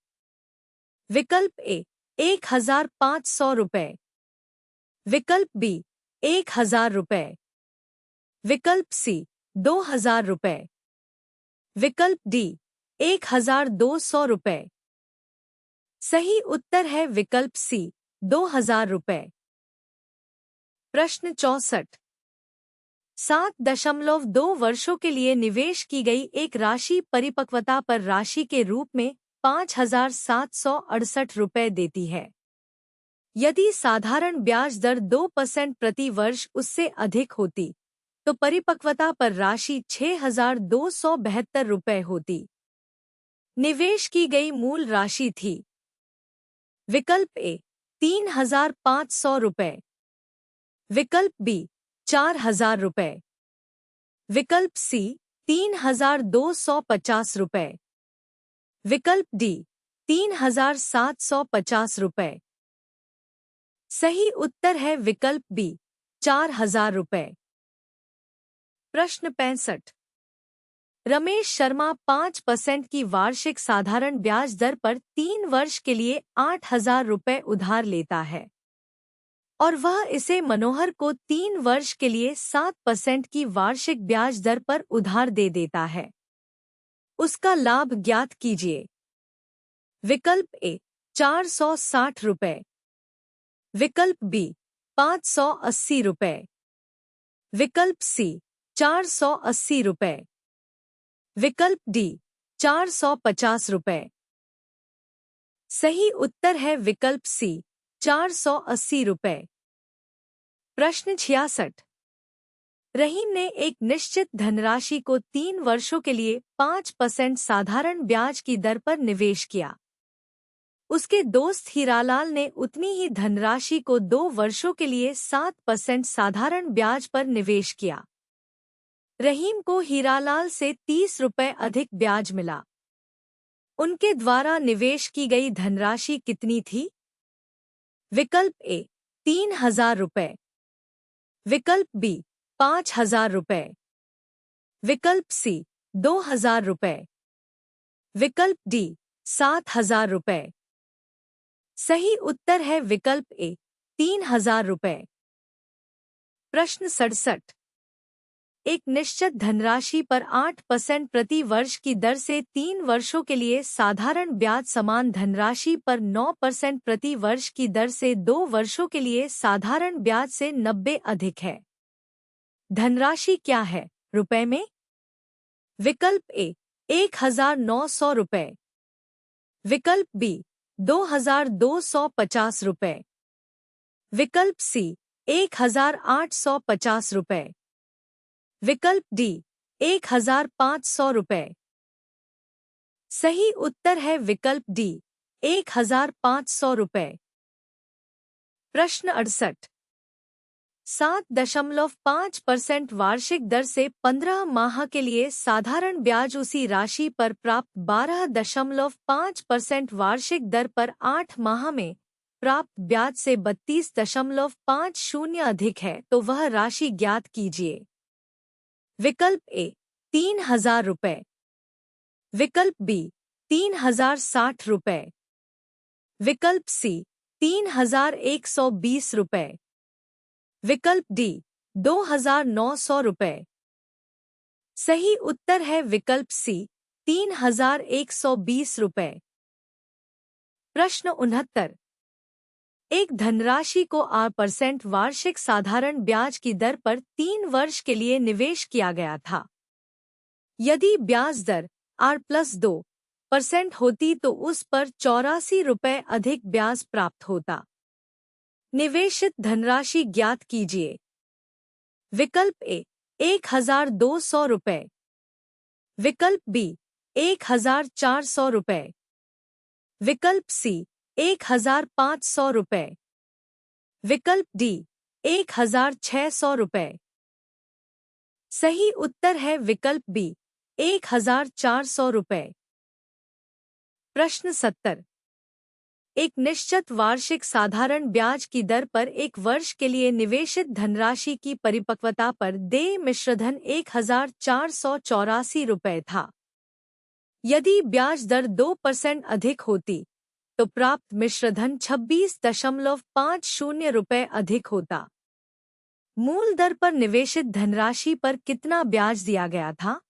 विकल्प ए 1,500 रुपये, विकल्प बी 1,000 रुपये, विकल्प सी 2,000 रुपये, विकल्प डी 1,200 रुपये। सही उत्तर है विकल्प सी 2,000 रुपये। प्रश्न 64। 7.2 वर्षों के लिए निवेश की गई एक राशि परिपक्वता पर राशि के रूप में 5,768 रुपये देती है। यदि साधारण ब्याज दर 2% प्रति वर्ष उससे अधिक होती तो परिपक्वता पर राशि 6,272 रुपये होती। निवेश की गई मूल राशि थी। विकल्प ए 3,500 रुपये, विकल्प बी 4,000 रुपये, विकल्प सी 3,250 रुपये, विकल्प डी 3,750 रुपये। सही उत्तर है विकल्प बी 4,000 रुपये। प्रश्न 65। रमेश शर्मा 5% की वार्षिक साधारण ब्याज दर पर 3 वर्ष के लिए 8,000 रुपये उधार लेता है और वह इसे मनोहर को 3 वर्ष के लिए 7% की वार्षिक ब्याज दर पर उधार दे देता है। उसका लाभ ज्ञात कीजिए। विकल्प ए 460 रुपये, विकल्प बी 580 रुपये, विकल्प सी 480 रुपये, विकल्प डी 450 रुपये। सही उत्तर है विकल्प सी 480 रुपये। प्रश्न 66। रहीम ने एक निश्चित धनराशि को 3 वर्षों के लिए 5% साधारण ब्याज की दर पर निवेश किया। उसके दोस्त हीरालाल ने उतनी ही धनराशि को 2 वर्षों के लिए 7% साधारण ब्याज पर निवेश किया। रहीम को हीरालाल से 30 रुपये अधिक ब्याज मिला। उनके द्वारा निवेश की गई धनराशि कितनी थी? विकल्प ए 3,000 रुपये, विकल्प बी 5,000 रुपये, विकल्प सी 2,000 रुपये, विकल्प डी 7,000 रुपये। सही उत्तर है विकल्प ए 3,000 रुपये। प्रश्न 67। एक निश्चित धनराशि पर 8% प्रति वर्ष की दर से 3 वर्षों के लिए साधारण ब्याज समान धनराशि पर 9% प्रति वर्ष की दर से 2 वर्षों के लिए साधारण ब्याज से 90 अधिक है। धनराशि क्या है रुपए में? विकल्प ए 1,900 रुपये, विकल्प बी 2,250 रुपये, विकल्प सी 1,850 रुपये, विकल्प डी 1,500 रुपये। सही उत्तर है विकल्प डी 1,500 रुपये। प्रश्न 68। 7.5% वार्षिक दर से 15 माह के लिए साधारण ब्याज उसी राशि पर प्राप्त 12.5% वार्षिक दर पर 8 माह में प्राप्त ब्याज से 32.50 अधिक है तो वह राशि ज्ञात कीजिए। विकल्प ए 3,000 रुपये, विकल्प बी 3,060 रुपये, विकल्प सी 3,120 रुपये, विकल्प डी 2,900 रुपये। सही उत्तर है विकल्प सी 3,120 रुपये। प्रश्न 69। एक धनराशि को 8% वार्षिक साधारण ब्याज की दर पर 3 वर्ष के लिए निवेश किया गया था। यदि ब्याज दर R+2% होती तो उस पर 84 रुपये अधिक ब्याज प्राप्त होता। निवेशित धनराशि ज्ञात कीजिए। विकल्प ए 1,200 रुपये, विकल्प बी 1,400 रुपये, विकल्प सी 1,500 रुपये, विकल्प डी 1,600 रुपये। सही उत्तर है विकल्प बी 1,400 रुपये। प्रश्न 70। एक निश्चित वार्षिक साधारण ब्याज की दर पर 1 वर्ष के लिए निवेशित धनराशि की परिपक्वता पर देय मिश्रधन 1,484 रुपये था। यदि ब्याज दर 2% अधिक होती तो प्राप्त मिश्रधन 26.50 रुपये अधिक होता। मूल दर पर निवेशित धनराशि पर कितना ब्याज दिया गया था?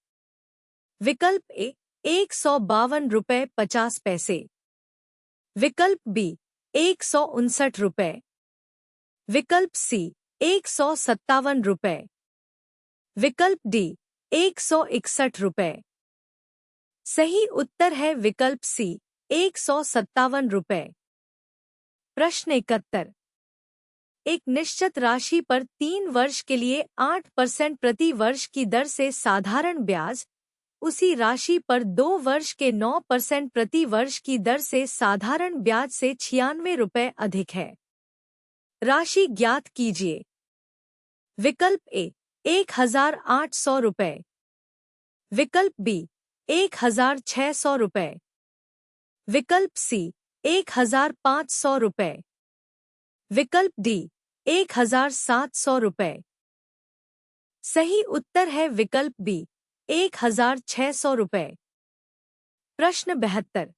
विकल्प ए 152 रुपये 50 पैसे, विकल्प बी 159 रुपये, विकल्प सी 157 रुपये, विकल्प डी 161 रुपये। सही उत्तर है विकल्प सी 157 रुपये। प्रश्न 71। एक निश्चित राशि पर 3 वर्ष के लिए 8% प्रति वर्ष की दर से साधारण ब्याज, उसी राशि पर 2 वर्ष के 9% प्रति वर्ष की दर से साधारण ब्याज से 96 रुपये अधिक है। राशि ज्ञात कीजिए। विकल्प ए 1800 रुपये, विकल्प बी 1600 रुपये, विकल्प सी 1500 रुपये, विकल्प डी 1700 रुपये। सही उत्तर है विकल्प बी 1600 रुपये। प्रश्न 72।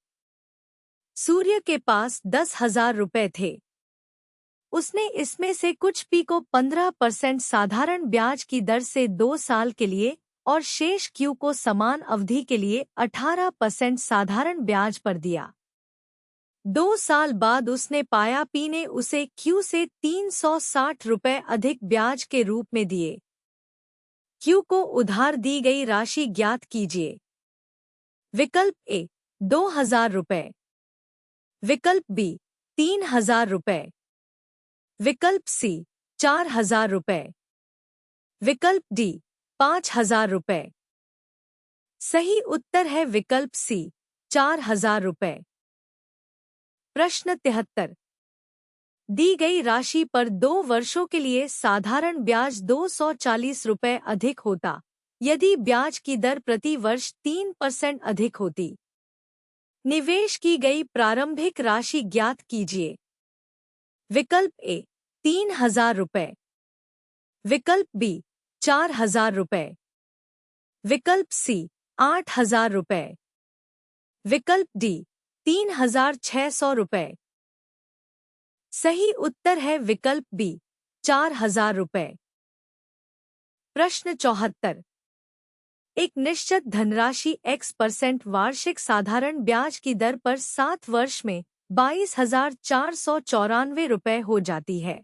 सूर्य के पास 10,000 रुपये थे। उसने इसमें से कुछ पी को 15% साधारण ब्याज की दर से 2 साल के लिए और शेष क्यू को समान अवधि के लिए 18% साधारण ब्याज पर दिया। 2 साल बाद उसने पाया पी ने उसे क्यू से 360 रुपये अधिक ब्याज के रूप में दिए। क्यू को उधार दी गई राशि ज्ञात कीजिए। विकल्प ए 2000 रुपये, विकल्प बी 3000 रुपये, विकल्प सी 4000 रुपये, विकल्प डी 5000 रुपये। सही उत्तर है विकल्प सी 4000 रुपये। प्रश्न 73। दी गई राशि पर 2 वर्षों के लिए साधारण ब्याज 240 रुपये अधिक होता यदि ब्याज की दर प्रति वर्ष 3% अधिक होती। निवेश की गई प्रारंभिक राशि ज्ञात कीजिए। विकल्प ए 3000 रुपये, विकल्प बी 4000 रुपये, विकल्प सी 8000 रुपये, विकल्प डी 3600 रुपये। सही उत्तर है विकल्प बी 4000 रुपये। प्रश्न 74। एक निश्चित धनराशि x% वार्षिक साधारण ब्याज की दर पर 7 वर्ष में 22,494 रुपये हो जाती है।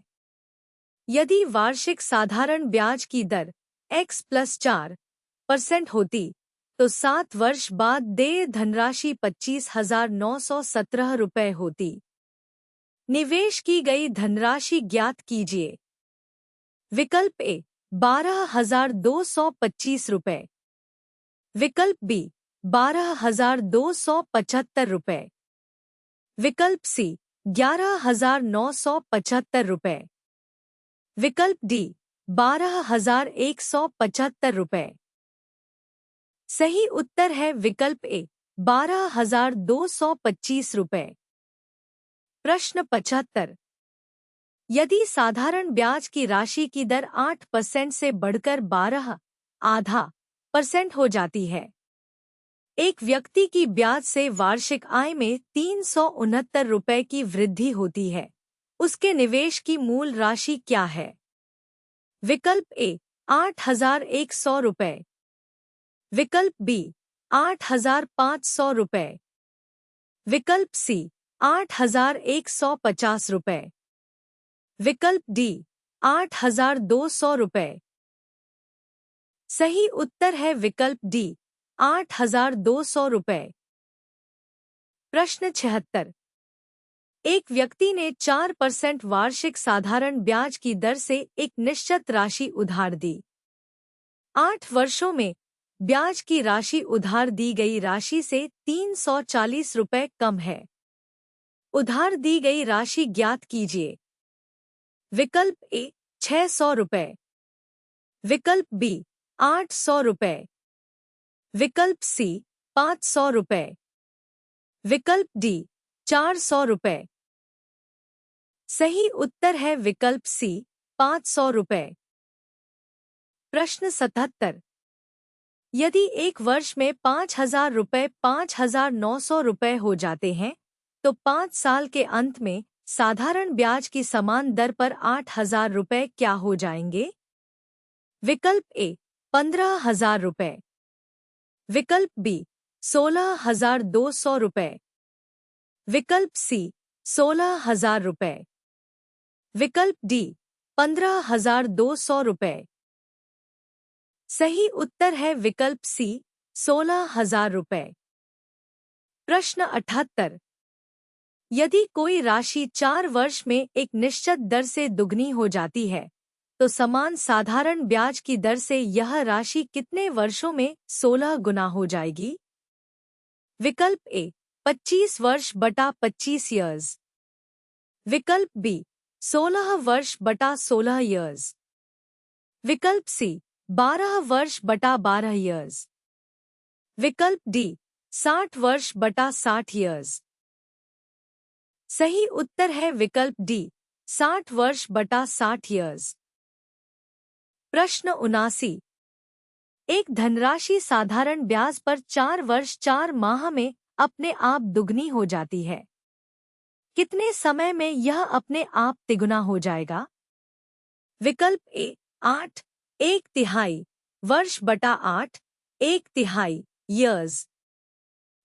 यदि वार्षिक साधारण ब्याज की दर x + 4% होती तो 7 वर्ष बाद देय धनराशि 25,917 रुपये होती। निवेश की गई धनराशि ज्ञात कीजिए। विकल्प ए 12,225 रुपये, विकल्प बी 12,275 रुपये, विकल्प सी 11,975 रुपये, विकल्प डी 12,175 रुपये। सही उत्तर है विकल्प ए 12,225 रुपये। प्रश्न 75। यदि साधारण ब्याज की राशि की दर 8% से बढ़कर 12.5% हो जाती है, एक व्यक्ति की ब्याज से वार्षिक आय में 369 रुपये की वृद्धि होती है, उसके निवेश की मूल राशि क्या है? विकल्प ए 8,100 रुपये, विकल्प बी 8,500 रुपये, विकल्प सी 8,150 रुपये, विकल्प डी 8,200 रुपये। सही उत्तर है विकल्प डी 8,200 रुपये। प्रश्न 76। एक व्यक्ति ने 4% वार्षिक साधारण ब्याज की दर से एक निश्चित राशि उधार दी। 8 वर्षों में ब्याज की राशि उधार दी गई राशि से 340 रुपये कम है। उधार दी गई राशि ज्ञात कीजिए। विकल्प ए 600 रुपये, विकल्प बी 800 रुपये, विकल्प सी 500 रुपये, विकल्प डी 400 रुपये। सही उत्तर है विकल्प सी 500 रुपये। प्रश्न 77। यदि एक वर्ष में 5,000 रुपये 5,900 रुपये हो जाते हैं तो 5 साल के अंत में साधारण ब्याज की समान दर पर 8,000 रुपये क्या हो जाएंगे? विकल्प ए 15,000 रुपये, विकल्प बी 16,200 रुपये, विकल्प सी 16,000 रुपये, विकल्प डी 15,200 रुपये। सही उत्तर है विकल्प सी 16,000 रुपये। प्रश्न 78। यदि कोई राशि 4 वर्ष में एक निश्चित दर से दुगनी हो जाती है, तो समान साधारण ब्याज की दर से यह राशि कितने वर्षों में 16 गुना हो जाएगी? विकल्प ए 25 वर्ष बटा 25 ईयर्स। विकल्प बी 16 वर्ष बटा 16 ईयर्स। विकल्प सी 12 वर्ष बटा 12 ईयर्स। विकल्प डी 60 वर्ष बटा 60 ईयर्स। सही उत्तर है विकल्प डी 60 वर्ष बटा 60 ईयर्स। प्रश्न 79। एक धनराशि साधारण ब्याज पर 4 वर्ष 4 माह में अपने आप दुगनी हो जाती है। कितने समय में यह अपने आप तिगुना हो जाएगा? विकल्प ए 8 1/3 वर्ष बटा 8 1/3 ईयर्स।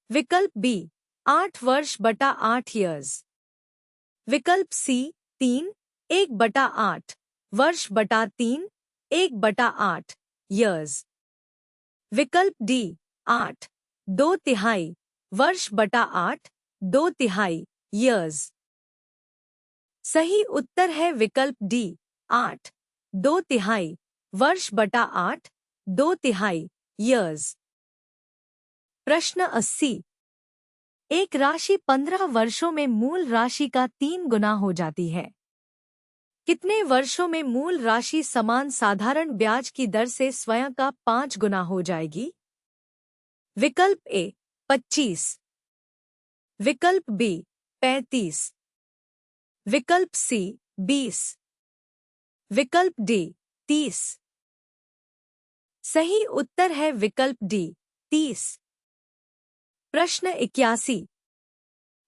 विकल्प बी 8 वर्ष बटा 8 ईयर्स। विकल्प सी 3 1/8 वर्ष बटा 3 1/8 ईयर्स। विकल्प डी 8 2/3 वर्ष बटा 8 2/3 ईयर्स। सही उत्तर है विकल्प डी 8 2/3 वर्ष बटा 8 2/3 ईयर्स। प्रश्न 80। एक राशि 15 वर्षों में मूल राशि का 3 गुना हो जाती है। कितने वर्षों में मूल राशि समान साधारण ब्याज की दर से स्वयं का 5 गुना हो जाएगी? विकल्प ए 25। विकल्प बी 35। विकल्प सी 20। विकल्प डी 30। सही उत्तर है विकल्प डी 30। प्रश्न 81।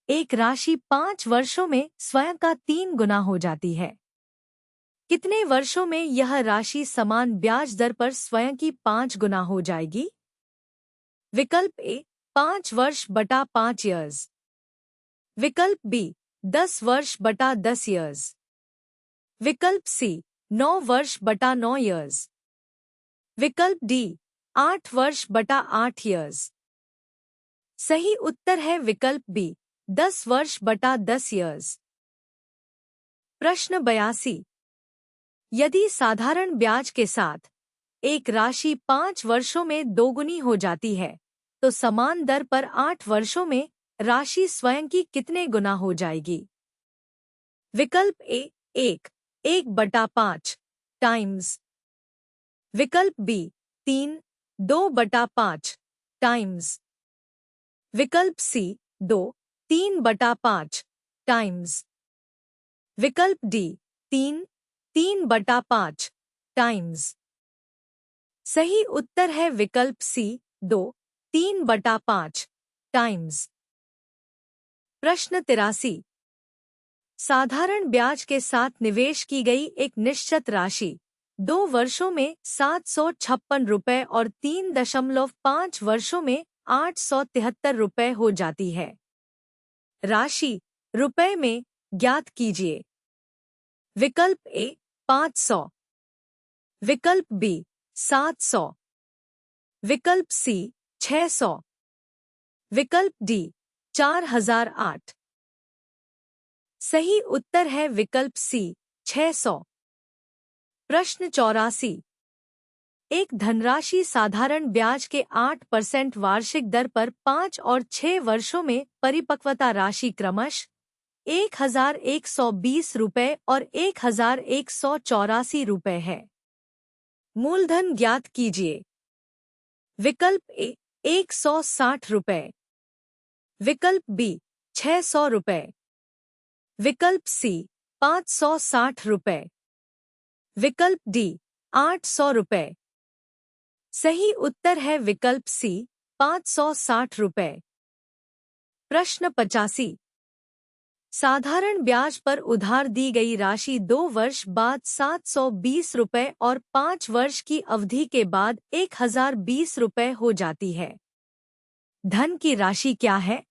एक राशि 5 वर्षों में स्वयं का 3 गुना हो जाती है। कितने वर्षों में यह राशि समान ब्याज दर पर स्वयं की 5 गुना हो जाएगी? विकल्प ए 5 वर्ष बटा 5 ईयर्स। विकल्प बी 10 वर्ष बटा 10 ईयर्स। विकल्प सी 9 वर्ष बटा 9 ईयर्स। विकल्प डी 8 वर्ष बटा 8 ईयर्स। सही उत्तर है विकल्प बी 10 वर्ष बटा 10 ईयर्स। प्रश्न 82। यदि साधारण ब्याज के साथ एक राशि 5 वर्षों में दोगुनी हो जाती है, तो समान दर पर 8 वर्षों में राशि स्वयं की कितने गुना हो जाएगी? विकल्प ए 1/5 टाइम्स। विकल्प बी 3 2/5 टाइम्स। विकल्प सी 2 3/5 टाइम्स। विकल्प डी 3 3/5 टाइम्स। सही उत्तर है विकल्प सी 2 3/5 टाइम्स। प्रश्न 83। साधारण ब्याज के साथ निवेश की गई एक निश्चित राशि 2 वर्षों में 756 रुपये और 3.5 वर्षों में 873 रुपये हो जाती है। राशि रुपये में ज्ञात कीजिए। विकल्प ए 500। विकल्प बी 700। विकल्प सी 600। विकल्प डी 4008। सही उत्तर है विकल्प सी 600। प्रश्न 84। एक धनराशि साधारण ब्याज के 8% वार्षिक दर पर 5 और 6 वर्षों में परिपक्वता राशि क्रमश 1120 रुपये और 1184 रुपये है। मूलधन ज्ञात कीजिए। विकल्प ए 160 रुपये। विकल्प बी 600 रुपये। विकल्प सी 560 रुपये। विकल्प डी 800 रुपये। सही उत्तर है विकल्प सी 560 रुपये। प्रश्न 85। साधारण ब्याज पर उधार दी गई राशि 2 वर्ष बाद 720 रुपये और 5 वर्ष की अवधि के बाद 1020 रुपये हो जाती है। धन की राशि क्या है?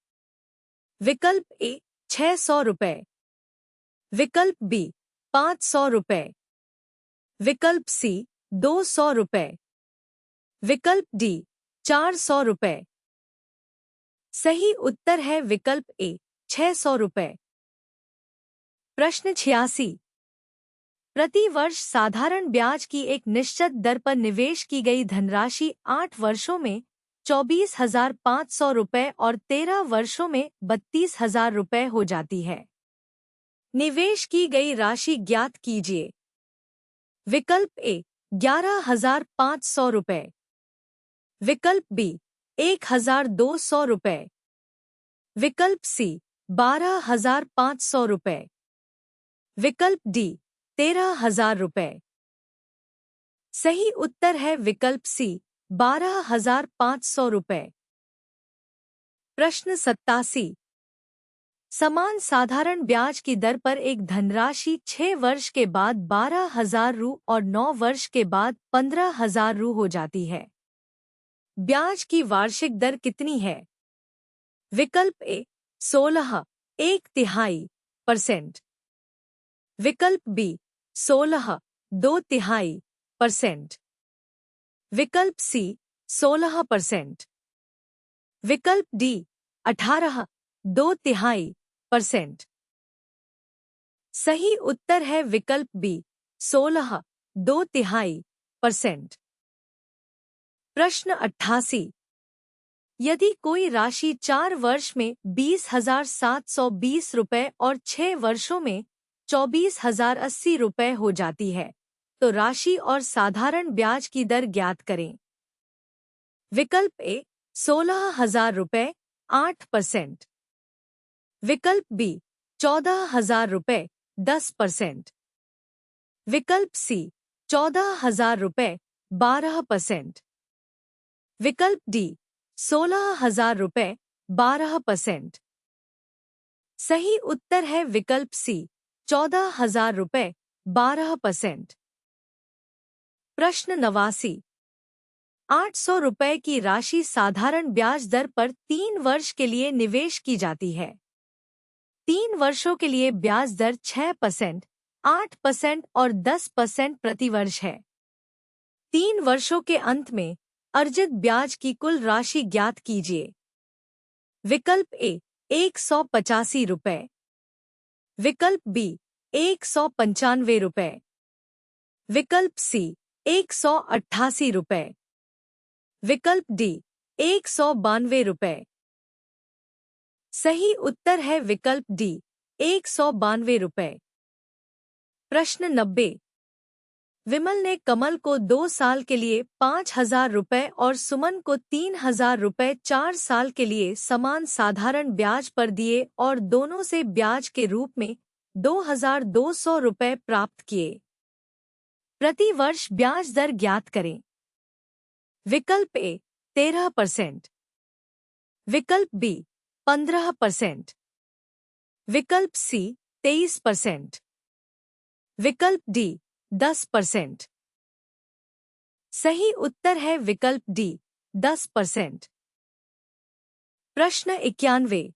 विकल्प ए 600 रुपये। विकल्प बी 500 रुपये। विकल्प सी 200 रुपये। विकल्प डी 400 रुपये। सही उत्तर है विकल्प ए ₹600। प्रश्न 86। प्रति वर्ष साधारण ब्याज की एक निश्चित दर पर निवेश की गई धनराशि 8 वर्षों में ₹24,500 और 13 वर्षों में ₹32,000 हो जाती है। निवेश की गई राशि ज्ञात कीजिए। विकल्प ए ₹11,500, विकल्प बी ₹1,200, विकल्प सी ₹12,500, विकल्प डी ₹13,000। सही उत्तर है विकल्प सी ₹12,500। प्रश्न 87। समान साधारण ब्याज की दर पर एक धनराशि 6 वर्ष के बाद ₹12,000 और 9 वर्ष के बाद ₹15,000 हो जाती है। ब्याज की वार्षिक दर कितनी है? विकल्प ए 16 1/3%, विकल्प बी 16 2/3%, विकल्प सी 16%, विकल्प डी 18 2/3%। सही उत्तर है विकल्प बी 16 2/3%। प्रश्न 88। यदि कोई राशि 4 वर्ष में ₹20,720 और 6 वर्षों में ₹24,080 हो जाती है, तो राशि और साधारण ब्याज की दर ज्ञात करें। विकल्प ए 16,000 8%, विकल्प बी 14,000 10%, विकल्प सी 14,000 12%, विकल्प डी 16,000 12%। सही उत्तर है विकल्प सी 14,000 12%। प्रश्न 89। ₹800 की राशि साधारण ब्याज दर पर 3 वर्ष के लिए निवेश की जाती है। 3 वर्षों के लिए ब्याज दर 6%, 8% और 10% प्रति वर्ष है। 3 वर्षों के अंत में अर्जित ब्याज की कुल राशि ज्ञात कीजिए। विकल्प ए ₹185, विकल्प बी ₹195, विकल्प सी ₹188, विकल्प डी ₹192। सही उत्तर है विकल्प डी ₹192। प्रश्न 90। विमल ने कमल को 2 साल के लिए ₹5,000 और सुमन को ₹3,000 4 साल के लिए समान साधारण ब्याज पर दिए और दोनों से ब्याज के रूप में ₹2,200 प्राप्त किए। प्रति वर्ष ब्याज दर ज्ञात करें। विकल्प ए 13%, विकल्प बी 15%, विकल्प सी 23%, विकल्प डी 10%। सही उत्तर है विकल्प डी 10%। प्रश्न 91।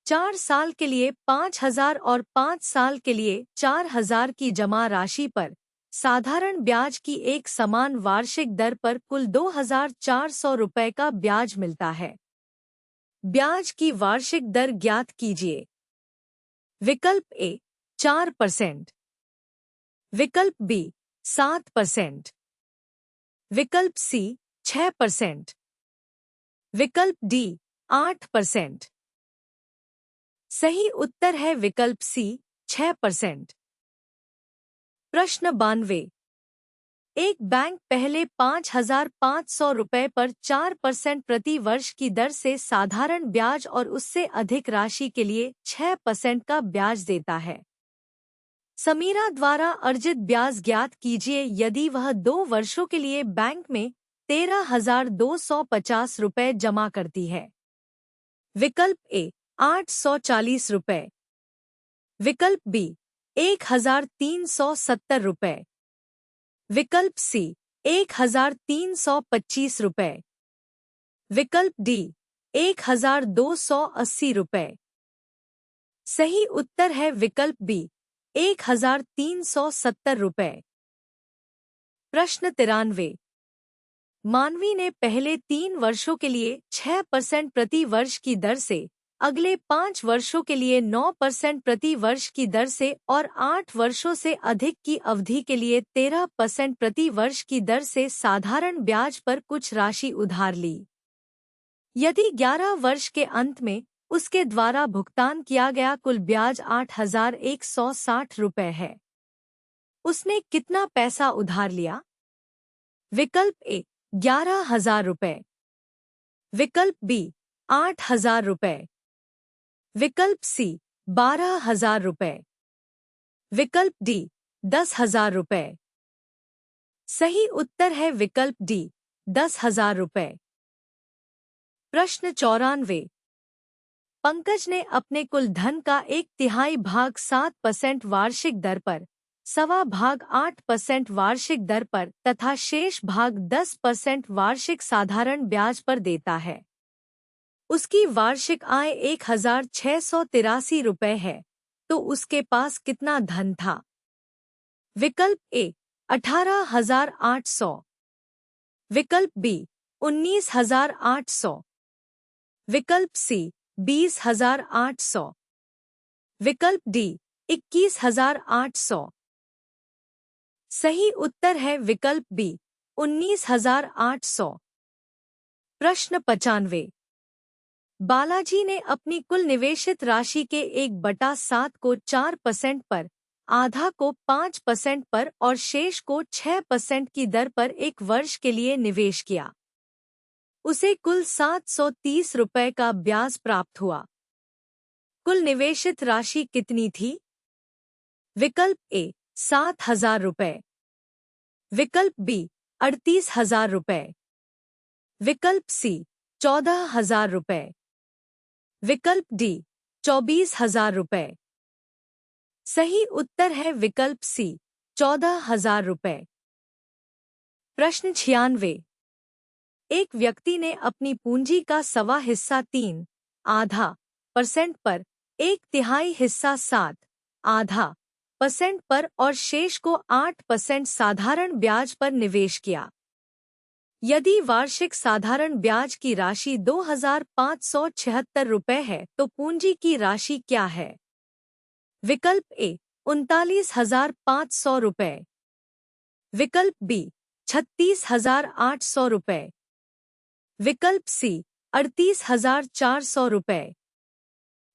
4 साल के लिए 5,000 और 5 साल के लिए 4,000 की जमा राशि पर साधारण ब्याज की एक समान वार्षिक दर पर कुल ₹2,400 का ब्याज मिलता है। ब्याज की वार्षिक दर ज्ञात कीजिए। विकल्प ए 4%, विकल्प बी 7%, विकल्प सी 6%, विकल्प डी 8%। सही उत्तर है विकल्प सी 6%। प्रश्न 92। एक बैंक पहले ₹5,500 पर 4% प्रति वर्ष की दर से साधारण ब्याज और उससे अधिक राशि के लिए 6% का ब्याज देता है। समीरा द्वारा अर्जित ब्याज ज्ञात कीजिए यदि वह 2 वर्षों के लिए बैंक में ₹13,250 जमा करती है। विकल्प ए 840, विकल्प बी ₹1,370, विकल्प सी ₹1,325, विकल्प डी ₹1,280। सही उत्तर है विकल्प बी ₹1,370। प्रश्न 93। मानवी ने पहले 3 वर्षों के लिए 6% प्रति वर्ष की दर से अगले 5 वर्षों के लिए 9% प्रति वर्ष की दर से और 8 वर्षों से अधिक की अवधि के लिए 13% प्रति वर्ष की दर से साधारण ब्याज पर कुछ राशि उधार ली। यदि 11 वर्ष के अंत में उसके द्वारा भुगतान किया गया कुल ब्याज 8,160 रुपये है, उसने कितना पैसा उधार लिया? विकल्प ए 11,000 रुपये, विकल्प बी 8,000 रुपये, विकल्प सी 12,000 रुपये, विकल्प डी 10,000 रुपये। सही उत्तर है विकल्प डी 10,000 रुपये। प्रश्न 94। पंकज ने अपने कुल धन का 1/3 भाग 7% वार्षिक दर पर, सवा भाग 8% वार्षिक दर पर तथा शेष भाग 10% वार्षिक साधारण ब्याज पर देता है। उसकी वार्षिक आय 1,683 रुपये है, तो उसके पास कितना धन था? विकल्प ए 18,800, विकल्प बी 19,800, विकल्प सी 20,800, विकल्प डी 21,800। सही उत्तर है विकल्प बी 19,800। प्रश्न 95। बालाजी ने अपनी कुल निवेशित राशि के 1/7 को 4% पर, आधा को 5% पर और शेष को 6% की दर पर 1 वर्ष के लिए निवेश किया। उसे कुल 730 रुपये का ब्याज प्राप्त हुआ। कुल निवेशित राशि कितनी थी? विकल्प ए 7,000 रुपये, विकल्प बी 38,000 रुपये, विकल्प सी 14,000 रुपये, विकल्प डी 24,000 रुपये। सही उत्तर है विकल्प सी 14,000 रुपये। प्रश्न 96। एक व्यक्ति ने अपनी पूंजी का सवा हिस्सा 3.5% पर, 1/3 हिस्सा 7.5% पर और शेष को 8% साधारण ब्याज पर निवेश किया। यदि वार्षिक साधारण ब्याज की राशि 2,576 रुपये है तो पूंजी की राशि क्या है? विकल्प ए 39,500 रुपये, विकल्प बी 36,800 रुपये, विकल्प सी 38,400 रुपये,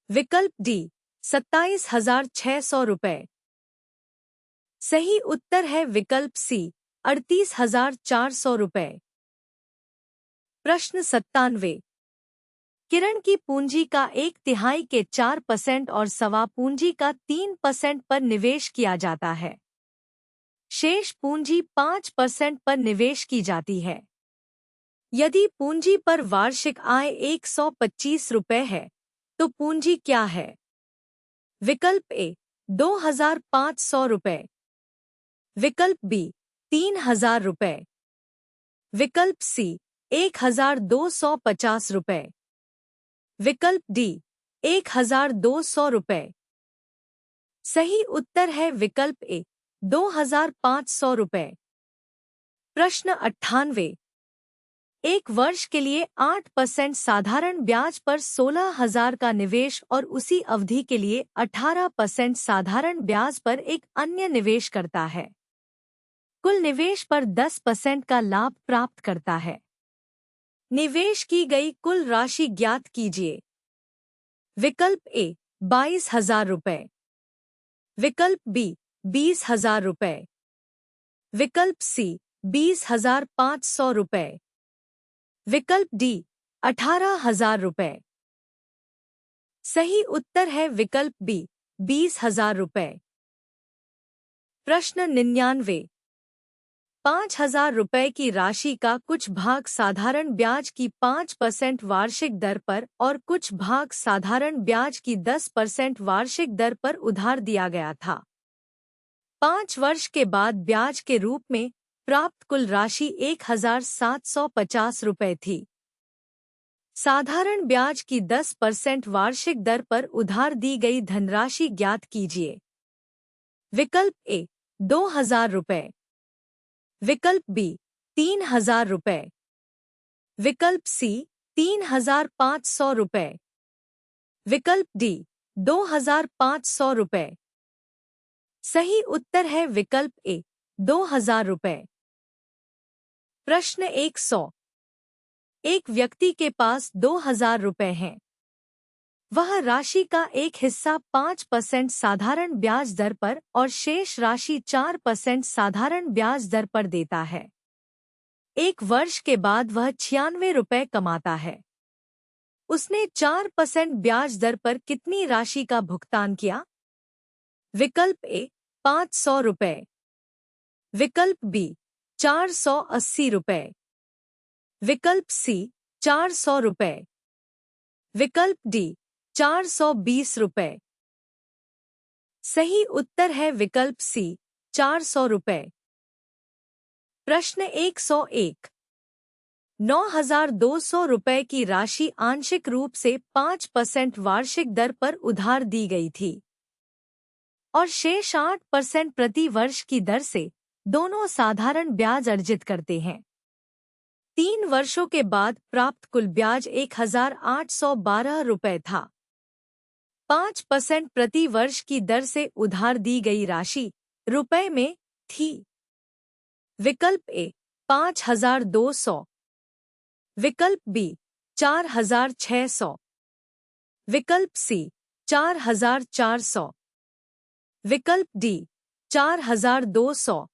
विकल्प डी 27,600 रुपये। सही उत्तर है विकल्प सी 38,400 रुपये। प्रश्न 97। किरण की पूंजी का 1/3 के 4% और सवा पूंजी का 3% पर निवेश किया जाता है। शेष पूंजी 5% पर निवेश की जाती है। यदि पूंजी पर वार्षिक आय 125 रुपये है, तो पूंजी क्या है? विकल्प ए 2,500 रुपये, विकल्प बी 3,000 रुपये, विकल्प सी 1,250 रुपये, विकल्प डी 1,200 रुपये। सही उत्तर है विकल्प ए 2,500 रुपये। प्रश्न 98। एक वर्ष के लिए 8% साधारण ब्याज पर 16,000 का निवेश और उसी अवधि के लिए 18% साधारण ब्याज पर एक अन्य निवेश करता है। कुल निवेश पर 10% का लाभ प्राप्त करता है। निवेश की गई कुल राशि ज्ञात कीजिए। विकल्प ए 22,000 रुपये, विकल्प बी 20,000 रुपये, विकल्प सी 20,500 रुपये, विकल्प डी 18,000 रुपये। सही उत्तर है विकल्प बी 20,000 रुपये। प्रश्न 99। 5,000 रुपये की राशि का कुछ भाग साधारण ब्याज की 5% वार्षिक दर पर और कुछ भाग साधारण ब्याज की 10% वार्षिक दर पर उधार दिया गया था। 5 वर्ष के बाद ब्याज के रूप में प्राप्त कुल राशि 1,750 रुपये थी। साधारण ब्याज की 10% वार्षिक दर पर उधार दी गई धनराशि ज्ञात कीजिए। विकल्प ए 2,000 रुपये, विकल्प बी 3,000 रुपये, विकल्प सी 3,500 रुपये, विकल्प डी 2,500 रुपए। सही उत्तर है विकल्प ए 2,000 रुपए। प्रश्न 100। एक व्यक्ति के पास 2,000 रुपए हैं। वह राशि का एक हिस्सा 5% साधारण ब्याज दर पर और शेष राशि 4% साधारण ब्याज दर पर देता है। एक वर्ष के बाद वह 96 रुपए कमाता है। उसने 4% ब्याज दर पर कितनी राशि का भुगतान किया? विकल्प ए 500 रुपए। विकल्प बी 480 रुपए। विकल्प सी 400 रुपए। विकल्प डी 420 रुपए। सही उत्तर है विकल्प सी 400 रुपए। प्रश्न 101। 9,200 रुपए की राशि आंशिक रूप से 5% वार्षिक दर पर उधार दी गई थी और शेष 8% प्रति वर्ष की दर से दोनों साधारण ब्याज अर्जित करते हैं। 3 वर्षों के बाद प्राप्त कुल ब्याज 1,812 रुपए था। 5% प्रति वर्ष की दर से उधार दी गई राशि रुपए में थी। विकल्प ए 5,200। विकल्प बी 4,600। विकल्प सी 4,400। विकल्प डी 4,200।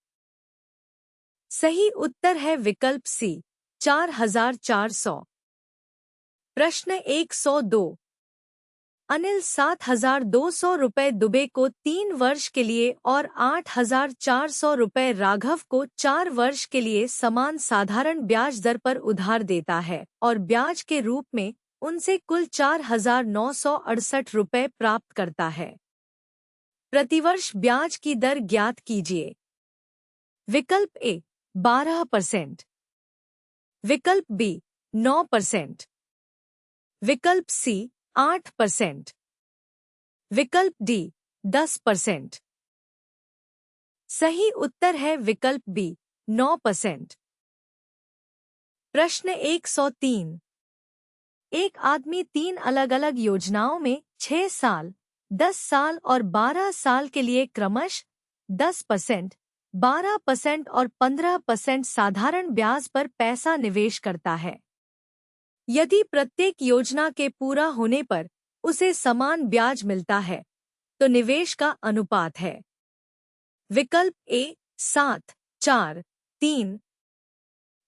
सही उत्तर है विकल्प सी 4,400। प्रश्न 102। अनिल 7,200 रुपए दुबे को 3 वर्ष के लिए और 8,400 रुपए राघव को 4 वर्ष के लिए समान साधारण ब्याज दर पर उधार देता है और ब्याज के रूप में उनसे कुल 4,968 रुपए प्राप्त करता है। प्रतिवर्ष ब्याज की दर ज्ञात कीजिए। विकल्प ए 12%। विकल्प बी 9%। विकल्प सी 8%। विकल्प डी 10%। सही उत्तर है विकल्प बी 9%। प्रश्न 103। एक आदमी 3 अलग अलग योजनाओं में 6 साल, 10 साल और 12 साल के लिए क्रमशः 10%, 12% और 15% साधारण ब्याज पर पैसा निवेश करता है। यदि प्रत्येक योजना के पूरा होने पर उसे समान ब्याज मिलता है तो निवेश का अनुपात है। विकल्प ए 7, 4, 3।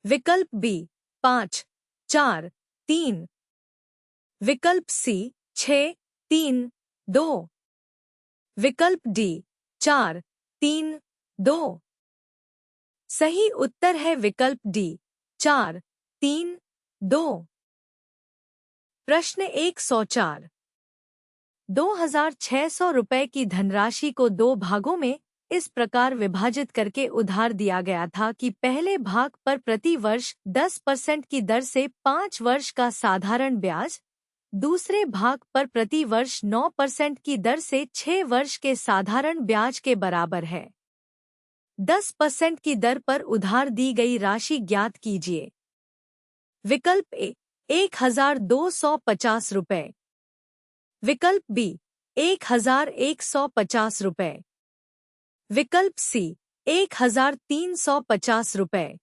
विकल्प बी 5, 4, 3। विकल्प सी 6, 3, 2। विकल्प डी 4, 3, 2। सही उत्तर है विकल्प डी 4, 3, 2। प्रश्न 104। 2,600 रुपए की धनराशि को 2 भागों में इस प्रकार विभाजित करके उधार दिया गया था कि पहले भाग पर प्रति वर्ष 10% की दर से 5 वर्ष का साधारण ब्याज, दूसरे भाग पर प्रति वर्ष 9% की दर से 6 वर्ष के साधारण ब्याज के बराबर है। 10% की दर पर उधार दी गई राशि ज्ञात कीजिए। विकल्प ए 1,250 रुपए। विकल्प बी 1,150 रुपए। विकल्प सी 1,350 रुपए।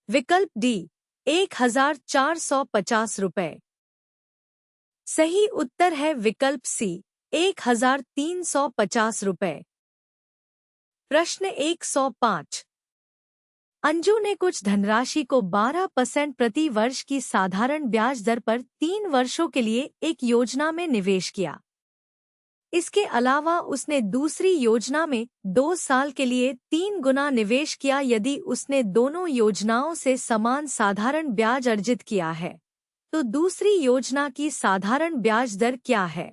विकल्प डी 1,450 रुपए। सही उत्तर है विकल्प सी 1,350 रुपए। प्रश्न 105। अंजू ने कुछ धनराशि को 12% प्रति वर्ष की साधारण ब्याज दर पर 3 वर्षों के लिए एक योजना में निवेश किया। इसके अलावा उसने दूसरी योजना में 2 साल के लिए 3 गुना निवेश किया यदि उसने दोनों योजनाओं से समान साधारण ब्याज अर्जित किया है, तो दूसरी योजना की साधारण ब्याज दर क्या है?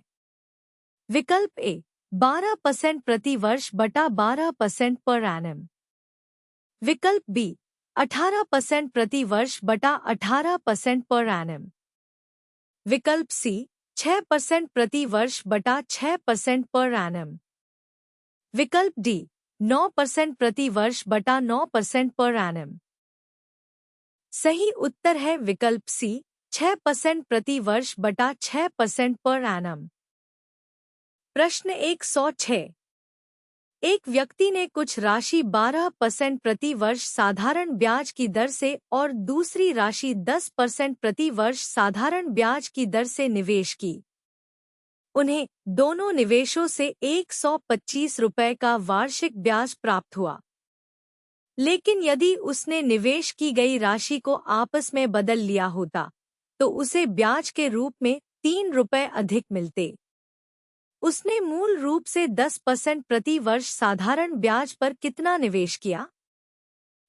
विकल्प ए 12% प्रति वर्ष बटा 12% पर एनम। विकल्प बी 18% प्रति वर्ष बटा 18% पर एनम। विकल्प सी 6% प्रति वर्ष बटा 6% पर एनम। विकल्प डी 9% प्रति वर्ष बटा 9% पर एनम। सही उत्तर है विकल्प सी 6% प्रति वर्ष बटा 6% पर एनम। प्रश्न 106। एक व्यक्ति ने कुछ राशि 12% प्रति वर्ष साधारण ब्याज की दर से और दूसरी राशि 10% प्रति वर्ष साधारण ब्याज की दर से निवेश की। उन्हें दोनों निवेशों से 125 रुपये का वार्षिक ब्याज प्राप्त हुआ। लेकिन यदि उसने निवेश की गई राशि को आपस में बदल लिया होता तो उसे ब्याज के रूप में 3 रुपये अधिक मिलते। उसने मूल रूप से 10% प्रति वर्ष साधारण ब्याज पर कितना निवेश किया?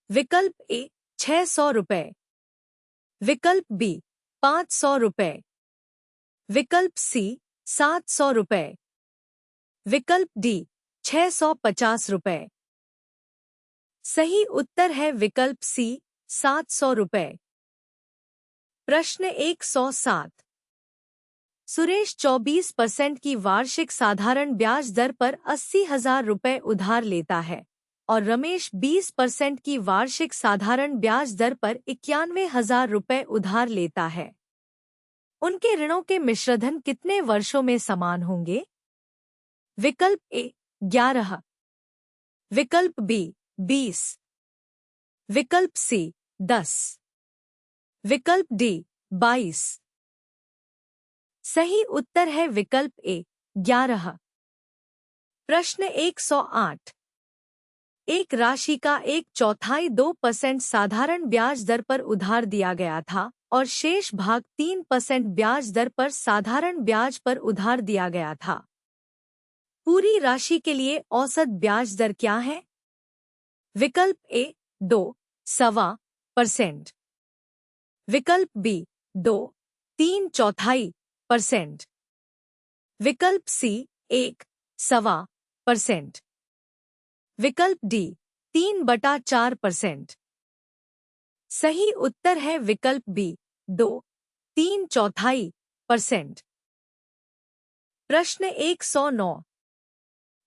विकल्प ए 600 रुपये, विकल्प बी 500 रुपये, विकल्प सी 700 रुपये, विकल्प डी 650 रुपये। सही उत्तर है विकल्प सी 700 रुपये। प्रश्न 107। सुरेश 24% की वार्षिक साधारण ब्याज दर पर 80,000 रुपये उधार लेता है और रमेश 20% की वार्षिक साधारण ब्याज दर पर 91,000 रुपये उधार लेता है। उनके ऋणों के मिश्रधन कितने वर्षों में समान होंगे? विकल्प ए 11, विकल्प बी 20, विकल्प सी 10, विकल्प डी 22। सही उत्तर है विकल्प ए 11। प्रश्न 108। एक राशि का 1/4 2% साधारण ब्याज दर पर उधार दिया गया था और शेष भाग 3% ब्याज दर पर साधारण ब्याज पर उधार दिया गया था। पूरी राशि के लिए औसत ब्याज दर क्या है? विकल्प ए 2.25%, विकल्प बी 2.75%, विकल्प सी 1.25%, विकल्प डी 3/4%। सही उत्तर है विकल्प बी 2.75%। प्रश्न 109।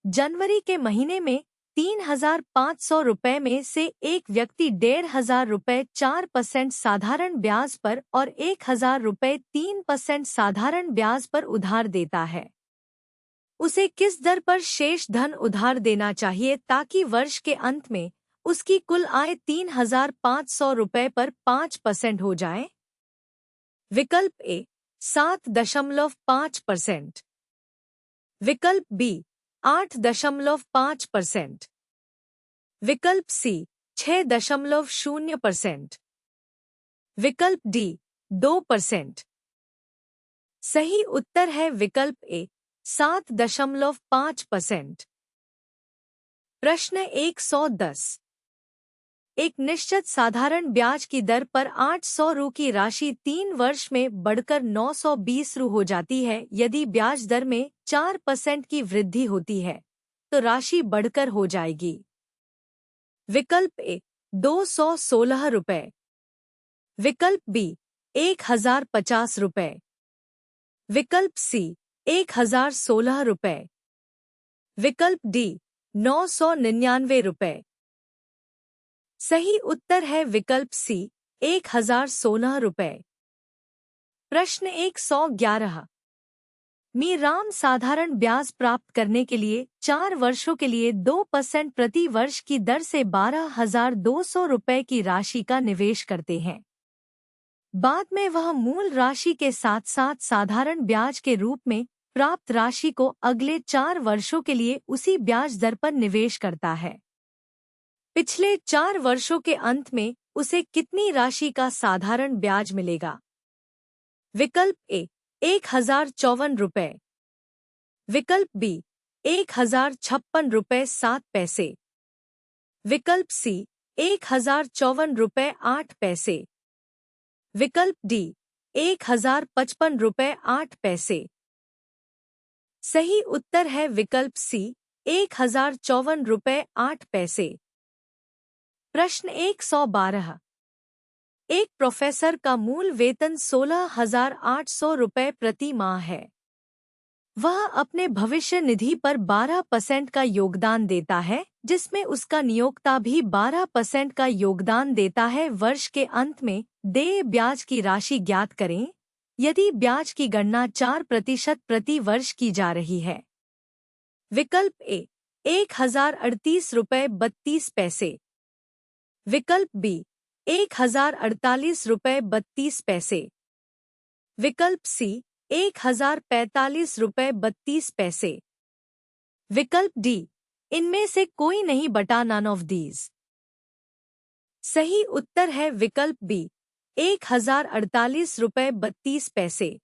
जनवरी के महीने में 3,500 रुपये में से एक व्यक्ति 1,500 रुपये 4% साधारण ब्याज पर और 1,000 रुपये 3% साधारण ब्याज पर उधार देता है। उसे किस दर पर शेष धन उधार देना चाहिए ताकि वर्ष के अंत में उसकी कुल आय 3,500 रुपये पर 5% हो जाए? विकल्प ए 7.5%, विकल्प बी 8.5%, विकल्प सी 6.0%, विकल्प डी 2%। सही उत्तर है विकल्प ए 7.5%। प्रश्न 110। एक निश्चित साधारण ब्याज की दर पर 800 रु की राशि 3 वर्ष में बढ़कर 920 रु हो जाती है। यदि ब्याज दर में 4% की वृद्धि होती है तो राशि बढ़कर हो जाएगी। विकल्प ए 216 रुपये, विकल्प बी 1,050 रुपये, विकल्प सी 1,016 रुपये, विकल्प डी 999 रुपये। सही उत्तर है विकल्प सी 1,016 रुपये। प्रश्न 111। मीराम साधारण ब्याज प्राप्त करने के लिए 4 वर्षों के लिए 2% प्रति वर्ष की दर से 12,200 रुपये की राशि का निवेश करते हैं। बाद में वह मूल राशि के साथ साथ साधारण ब्याज के रूप में प्राप्त राशि को अगले 4 वर्षों के लिए उसी ब्याज दर पर निवेश करता है। पिछले 4 वर्षों के अंत में उसे कितनी राशि का साधारण ब्याज मिलेगा? विकल्प ए 1,054 रुपये, विकल्प बी 1,056 रुपये 7 पैसे, विकल्प सी 1,054 रुपये 8 पैसे, विकल्प डी 1,055 रुपये 8 पैसे। सही उत्तर है विकल्प सी 1,054 रुपये 8 पैसे। प्रश्न 112। एक प्रोफेसर का मूल वेतन 16,800 रुपये प्रति माह है। वह अपने भविष्य निधि पर 12% का योगदान देता है, जिसमें उसका नियोक्ता भी 12% का योगदान देता है। वर्ष के अंत में देय ब्याज की राशि ज्ञात करें यदि ब्याज की गणना 4% प्रति वर्ष की जा रही है। विकल्प ए 1038 रुपये 32 पैसे। विकल्प बी 1048 रुपये 32 पैसे। विकल्प सी 1045 रुपये 32 पैसे। विकल्प डी इनमें से कोई नहीं बटा नन ऑफ दीज। सही उत्तर है विकल्प बी 1048 रुपये 32 पैसे।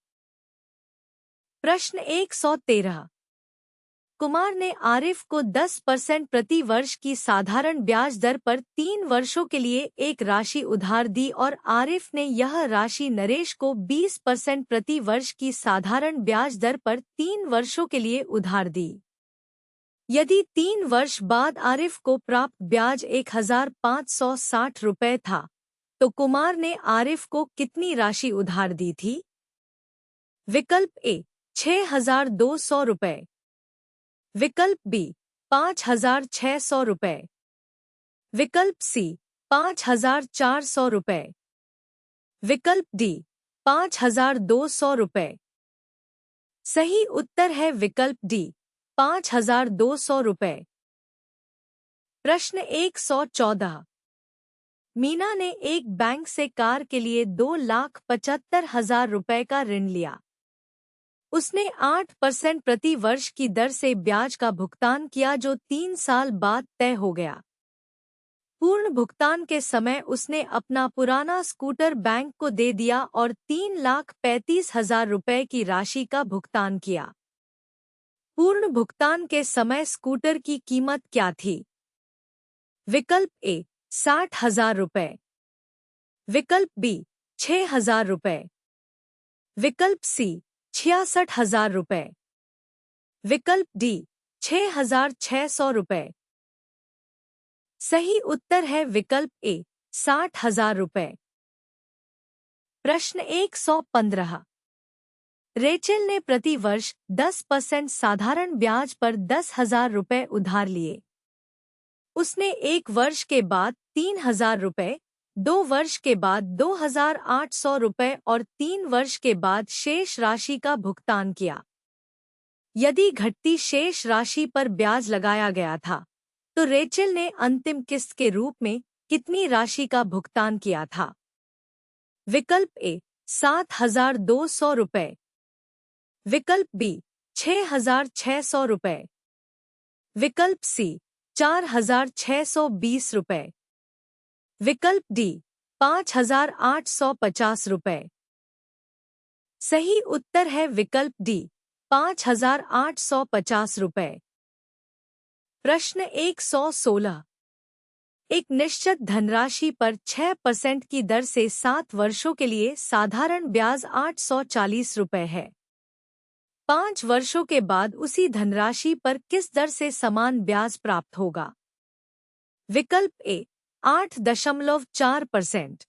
प्रश्न 113। कुमार ने आरिफ को 10% प्रति वर्ष की साधारण ब्याज दर पर 3 वर्षों के लिए एक राशि उधार दी और आरिफ ने यह राशि नरेश को 20% प्रति वर्ष की साधारण ब्याज दर पर 3 वर्षों के लिए उधार दी। यदि 3 वर्ष बाद आरिफ को प्राप्त ब्याज 1560 रुपये था, तो कुमार ने आरिफ को कितनी राशि उधार दी थी? विकल्प ए 6200 रुपये। विकल्प बी 5600 रुपये। विकल्प सी 5400 रुपये। विकल्प डी 5200 रुपये। सही उत्तर है विकल्प डी 5200 रुपये। प्रश्न 114। मीना ने एक बैंक से कार के लिए 2,75,000 रुपये का ऋण लिया। उसने 8% प्रति वर्ष की दर से ब्याज का भुगतान किया जो 3 साल बाद तय हो गया। पूर्ण भुगतान के समय उसने अपना पुराना स्कूटर बैंक को दे दिया और 3,35,000 रुपये की राशि का भुगतान किया। पूर्ण भुगतान के समय स्कूटर की कीमत क्या थी? विकल्प ए 60,000 रुपये। विकल्प बी 6,000 रुपये। विकल्प सी 66,000 रुपये। विकल्प डी 6,600 रुपये। सही उत्तर है विकल्प ए 60,000 रुपये। प्रश्न 115। रेचल ने प्रति वर्ष 10% साधारण ब्याज पर 10,000 रुपये उधार लिए। उसने 1 वर्ष के बाद 3,000 रुपये, 2 वर्ष के बाद 2,800 रुपये और 3 वर्ष के बाद शेष राशि का भुगतान किया। यदि घटती शेष राशि पर ब्याज लगाया गया था, तो रेचल ने अंतिम किस्त के रूप में कितनी राशि का भुगतान किया था? विकल्प ए 7,200 रुपये। विकल्प बी 6,600 रुपये। विकल्प सी 4,620 रुपये। विकल्प डी 5,850 रुपये। सही उत्तर है विकल्प डी 5,850 रुपये। प्रश्न 116। एक निश्चित धनराशि पर 6% की दर से 7 वर्षों के लिए साधारण ब्याज 840 रुपये है। 5 वर्षों के बाद उसी धनराशि पर किस दर से समान ब्याज प्राप्त होगा? विकल्प ए 8.4%।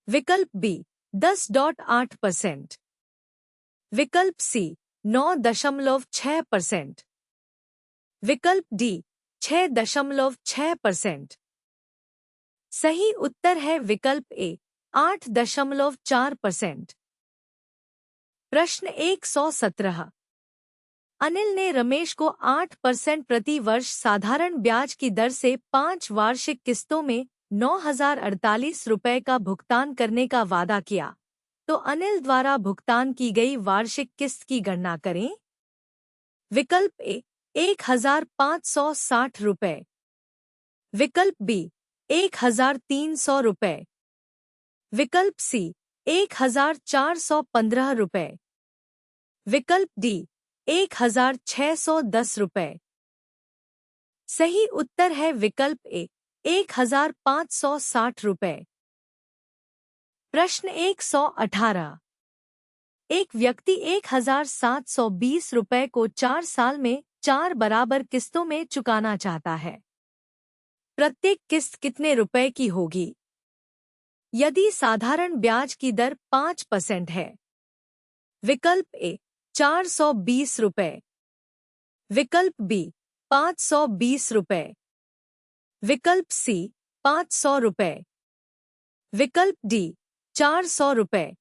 विकल्प बी 10.8%। विकल्प सी 9.6%। विकल्प डी 6.6%। सही उत्तर है विकल्प ए 8.4%। प्रश्न 117। अनिल ने रमेश को 8% प्रति वर्ष साधारण ब्याज की दर से 5 वार्षिक किस्तों में 9,048 रुपये का भुगतान करने का वादा किया, तो अनिल द्वारा भुगतान की गई वार्षिक किस्त की गणना करें। विकल्प ए 1,560 रुपये। विकल्प बी 1,300 रुपये। विकल्प सी 1,415 रुपये। विकल्प डी 1,610 रुपये। सही उत्तर है विकल्प ए 1,560 रुपये। प्रश्न 118। एक व्यक्ति 1,720 रुपये को 4 साल में 4 बराबर किस्तों में चुकाना चाहता है। प्रत्येक किस्त कितने रुपए की होगी? यदि साधारण ब्याज की दर 5% है? विकल्प ए 420 रुपये। विकल्प बी 520 रुपये। विकल्प सी 500 रुपये। विकल्प डी 400 रुपए।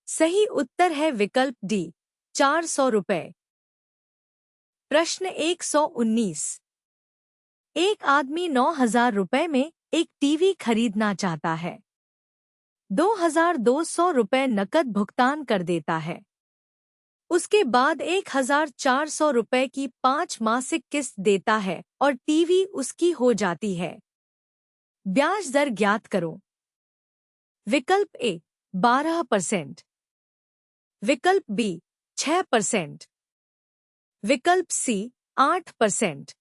सही उत्तर है विकल्प डी 400 रुपए। प्रश्न 119। एक आदमी 9,000 रुपए में एक टीवी खरीदना चाहता है। 2,200 रुपए नकद भुगतान कर देता है। उसके बाद 1,400 रुपए की 5 मासिक किस्त देता है और टीवी उसकी हो जाती है। ब्याज दर ज्ञात करो। विकल्प ए 12%, विकल्प बी 6%, विकल्प सी 8%,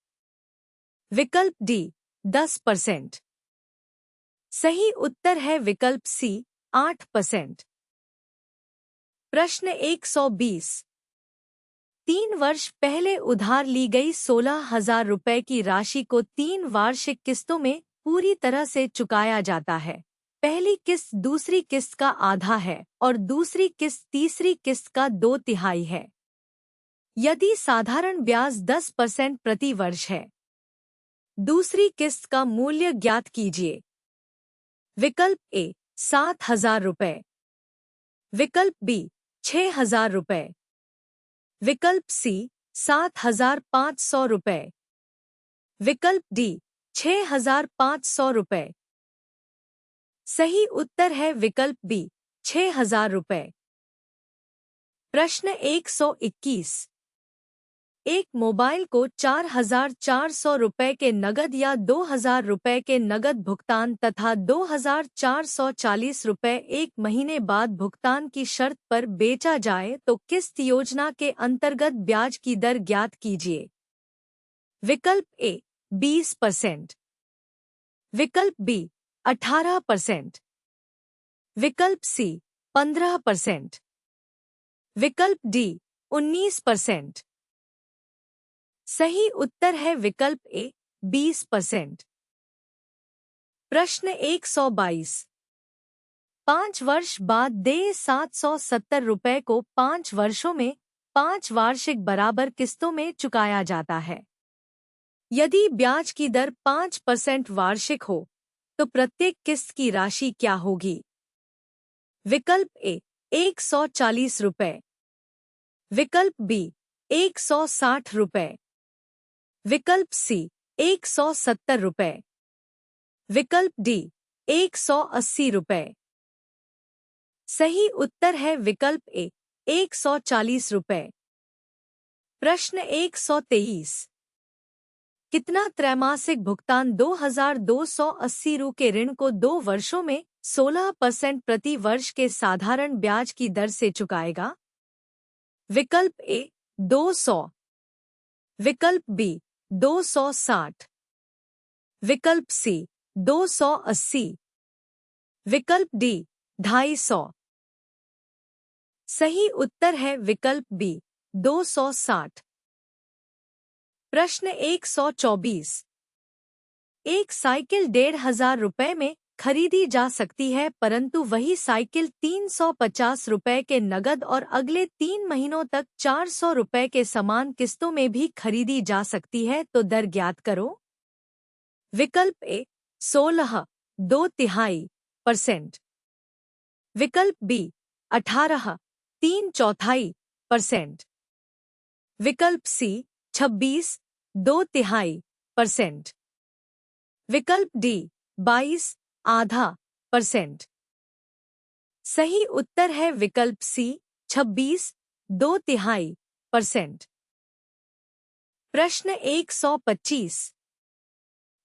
विकल्प डी 10%। सही उत्तर है विकल्प सी 8%। प्रश्न 120। 3 वर्ष पहले उधार ली गई 16,000 रुपए की राशि को 3 वार्षिक किस्तों में पूरी तरह से चुकाया जाता है। पहली किस्त दूसरी किस्त का आधा है और दूसरी किस्त तीसरी किस्त का 2/3 है। यदि साधारण ब्याज 10% प्रति वर्ष है, दूसरी किस्त का मूल्य ज्ञात कीजिए। विकल्प ए 7,000 रुपए, विकल्प बी 6,000 रुपए, विकल्प सी 7,500 रुपए, विकल्प डी 6,500 रुपए। सही उत्तर है विकल्प बी 6,000 रुपए। प्रश्न 121। एक मोबाइल को 4,400 रुपए के नगद या 2,000 रुपए के नगद भुगतान तथा 2,440 रुपए 1 महीने बाद भुगतान की शर्त पर बेचा जाए तो किस्त योजना के अंतर्गत ब्याज की दर ज्ञात कीजिए। विकल्प ए 20%, विकल्प बी 18%, विकल्प सी 15%, विकल्प डी 19%। सही उत्तर है विकल्प ए 20%। प्रश्न 122। 5 वर्ष बाद देय 770 रुपए को 5 वर्षों में 5 वार्षिक बराबर किस्तों में चुकाया जाता है। यदि ब्याज की दर 5% वार्षिक हो तो प्रत्येक किस्त की राशि क्या होगी? विकल्प ए 140 रुपए, विकल्प बी 160 रुपए, विकल्प सी 170 रुपए, विकल्प डी 180 रुपए। सही उत्तर है विकल्प ए 140 रुपए। प्रश्न 123। कितना त्रैमासिक भुगतान 2,280 रु के ऋण को 2 वर्षों में 16% प्रति वर्ष के साधारण ब्याज की दर से चुकाएगा? विकल्प ए 200, विकल्प बी 260, विकल्प सी 280, विकल्प डी 250। सही उत्तर है विकल्प बी 260। प्रश्न 124। एक साइकिल 1,500 रुपए में खरीदी जा सकती है परंतु वही साइकिल 350 रुपए के नगद और अगले 3 महीनों तक 400 रुपए के समान किस्तों में भी खरीदी जा सकती है तो दर ज्ञात करो। विकल्प ए 16 2/3%, विकल्प बी 18 3/4%, विकल्प सी 26 2/3%, विकल्प डी 22 0.5%। सही उत्तर है विकल्प सी 26 2/3%। प्रश्न 125।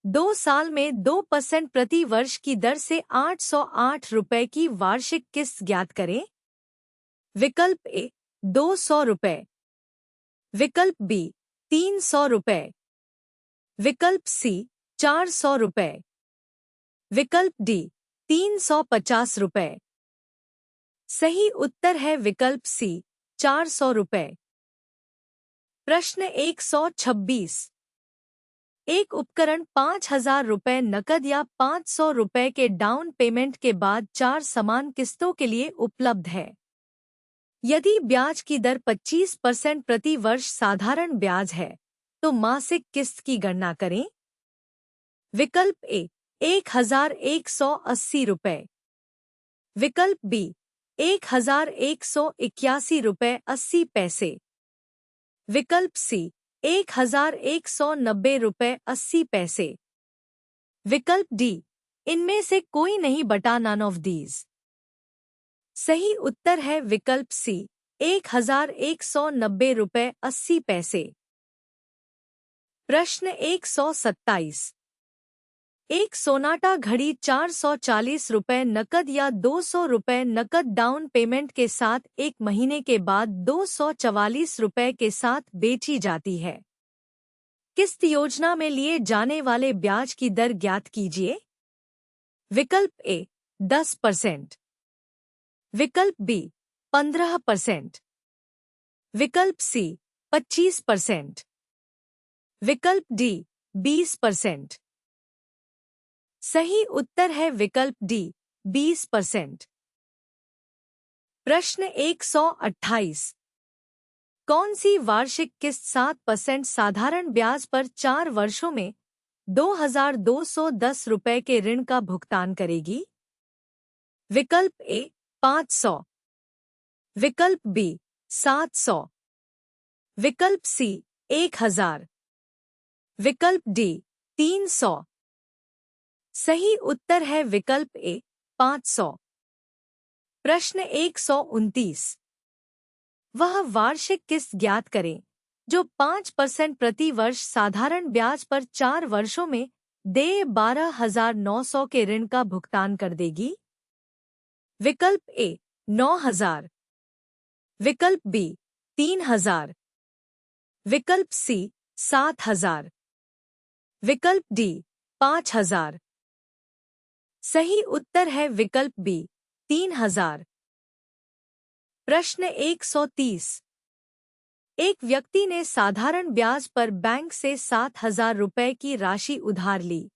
2 साल में 2% प्रति वर्ष की दर से 808 रुपए की वार्षिक किस्त ज्ञात करें। विकल्प ए 200 रुपए, विकल्प बी 300 रुपए, विकल्प सी 400 रुपए, विकल्प डी 350 रुपए। सही उत्तर है विकल्प सी 400 रुपए। प्रश्न 126। एक उपकरण 5,000 रुपए नकद या 500 रुपए के डाउन पेमेंट के बाद 4 समान किस्तों के लिए उपलब्ध है। यदि ब्याज की दर 25% प्रति वर्ष साधारण ब्याज है तो मासिक किस्त की गणना करें। विकल्प ए ₹1,180। विकल्प बी ₹1,181.80। विकल्प सी ₹1,190.80। विकल्प डी इनमें से कोई नहीं बटा नन ऑफ दीज। सही उत्तर है विकल्प सी ₹1,190.80। प्रश्न 127। एक सोनाटा घड़ी ₹440 नकद या ₹200 नकद डाउन पेमेंट के साथ 1 महीने के बाद ₹244 के साथ बेची जाती है। किस्त योजना में लिए जाने वाले ब्याज की दर ज्ञात कीजिए। विकल्प ए 10%। विकल्प बी 15%। विकल्प सी 25%। विकल्प डी 20%। सही उत्तर है विकल्प डी 20%। प्रश्न 128। कौन सी वार्षिक किस्त 7% साधारण ब्याज पर 4 वर्षों में ₹2,210 के ऋण का भुगतान करेगी? विकल्प ए 500। विकल्प बी 700। विकल्प सी 1000। विकल्प डी 300। सही उत्तर है विकल्प ए 500। प्रश्न 129। वह वार्षिक किस्त ज्ञात करें जो 5% प्रति वर्ष साधारण ब्याज पर 4 वर्षों में देय 12,900 के ऋण का भुगतान कर देगी। विकल्प ए 9,000। विकल्प बी 3,000। विकल्प सी 7,000। विकल्प डी 5,000। सही उत्तर है विकल्प बी 3,000। प्रश्न 130। एक व्यक्ति ने साधारण ब्याज पर बैंक से ₹7,000 की राशि उधार ली।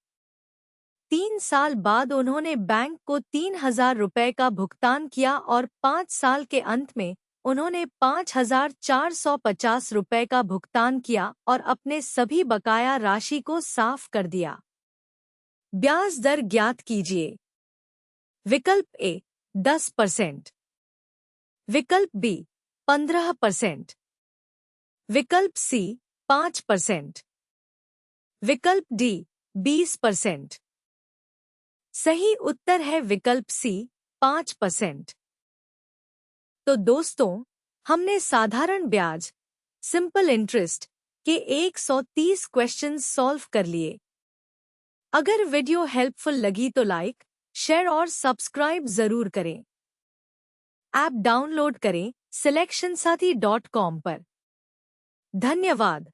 3 साल बाद उन्होंने बैंक को ₹3,000 का भुगतान किया और 5 साल के अंत में उन्होंने ₹5,450 का भुगतान किया और अपने सभी बकाया राशि को साफ कर दिया। ब्याज दर ज्ञात कीजिए। विकल्प ए 10%। विकल्प बी 15%। विकल्प सी 5%। विकल्प डी 20%। सही उत्तर है विकल्प सी 5%। तो दोस्तों, हमने साधारण ब्याज सिंपल इंटरेस्ट के 130 क्वेश्चंस सॉल्व कर लिए। अगर वीडियो हेल्पफुल लगी तो लाइक, शेयर और सब्सक्राइब जरूर करें। ऐप डाउनलोड करें silectionsathi.com पर। धन्यवाद।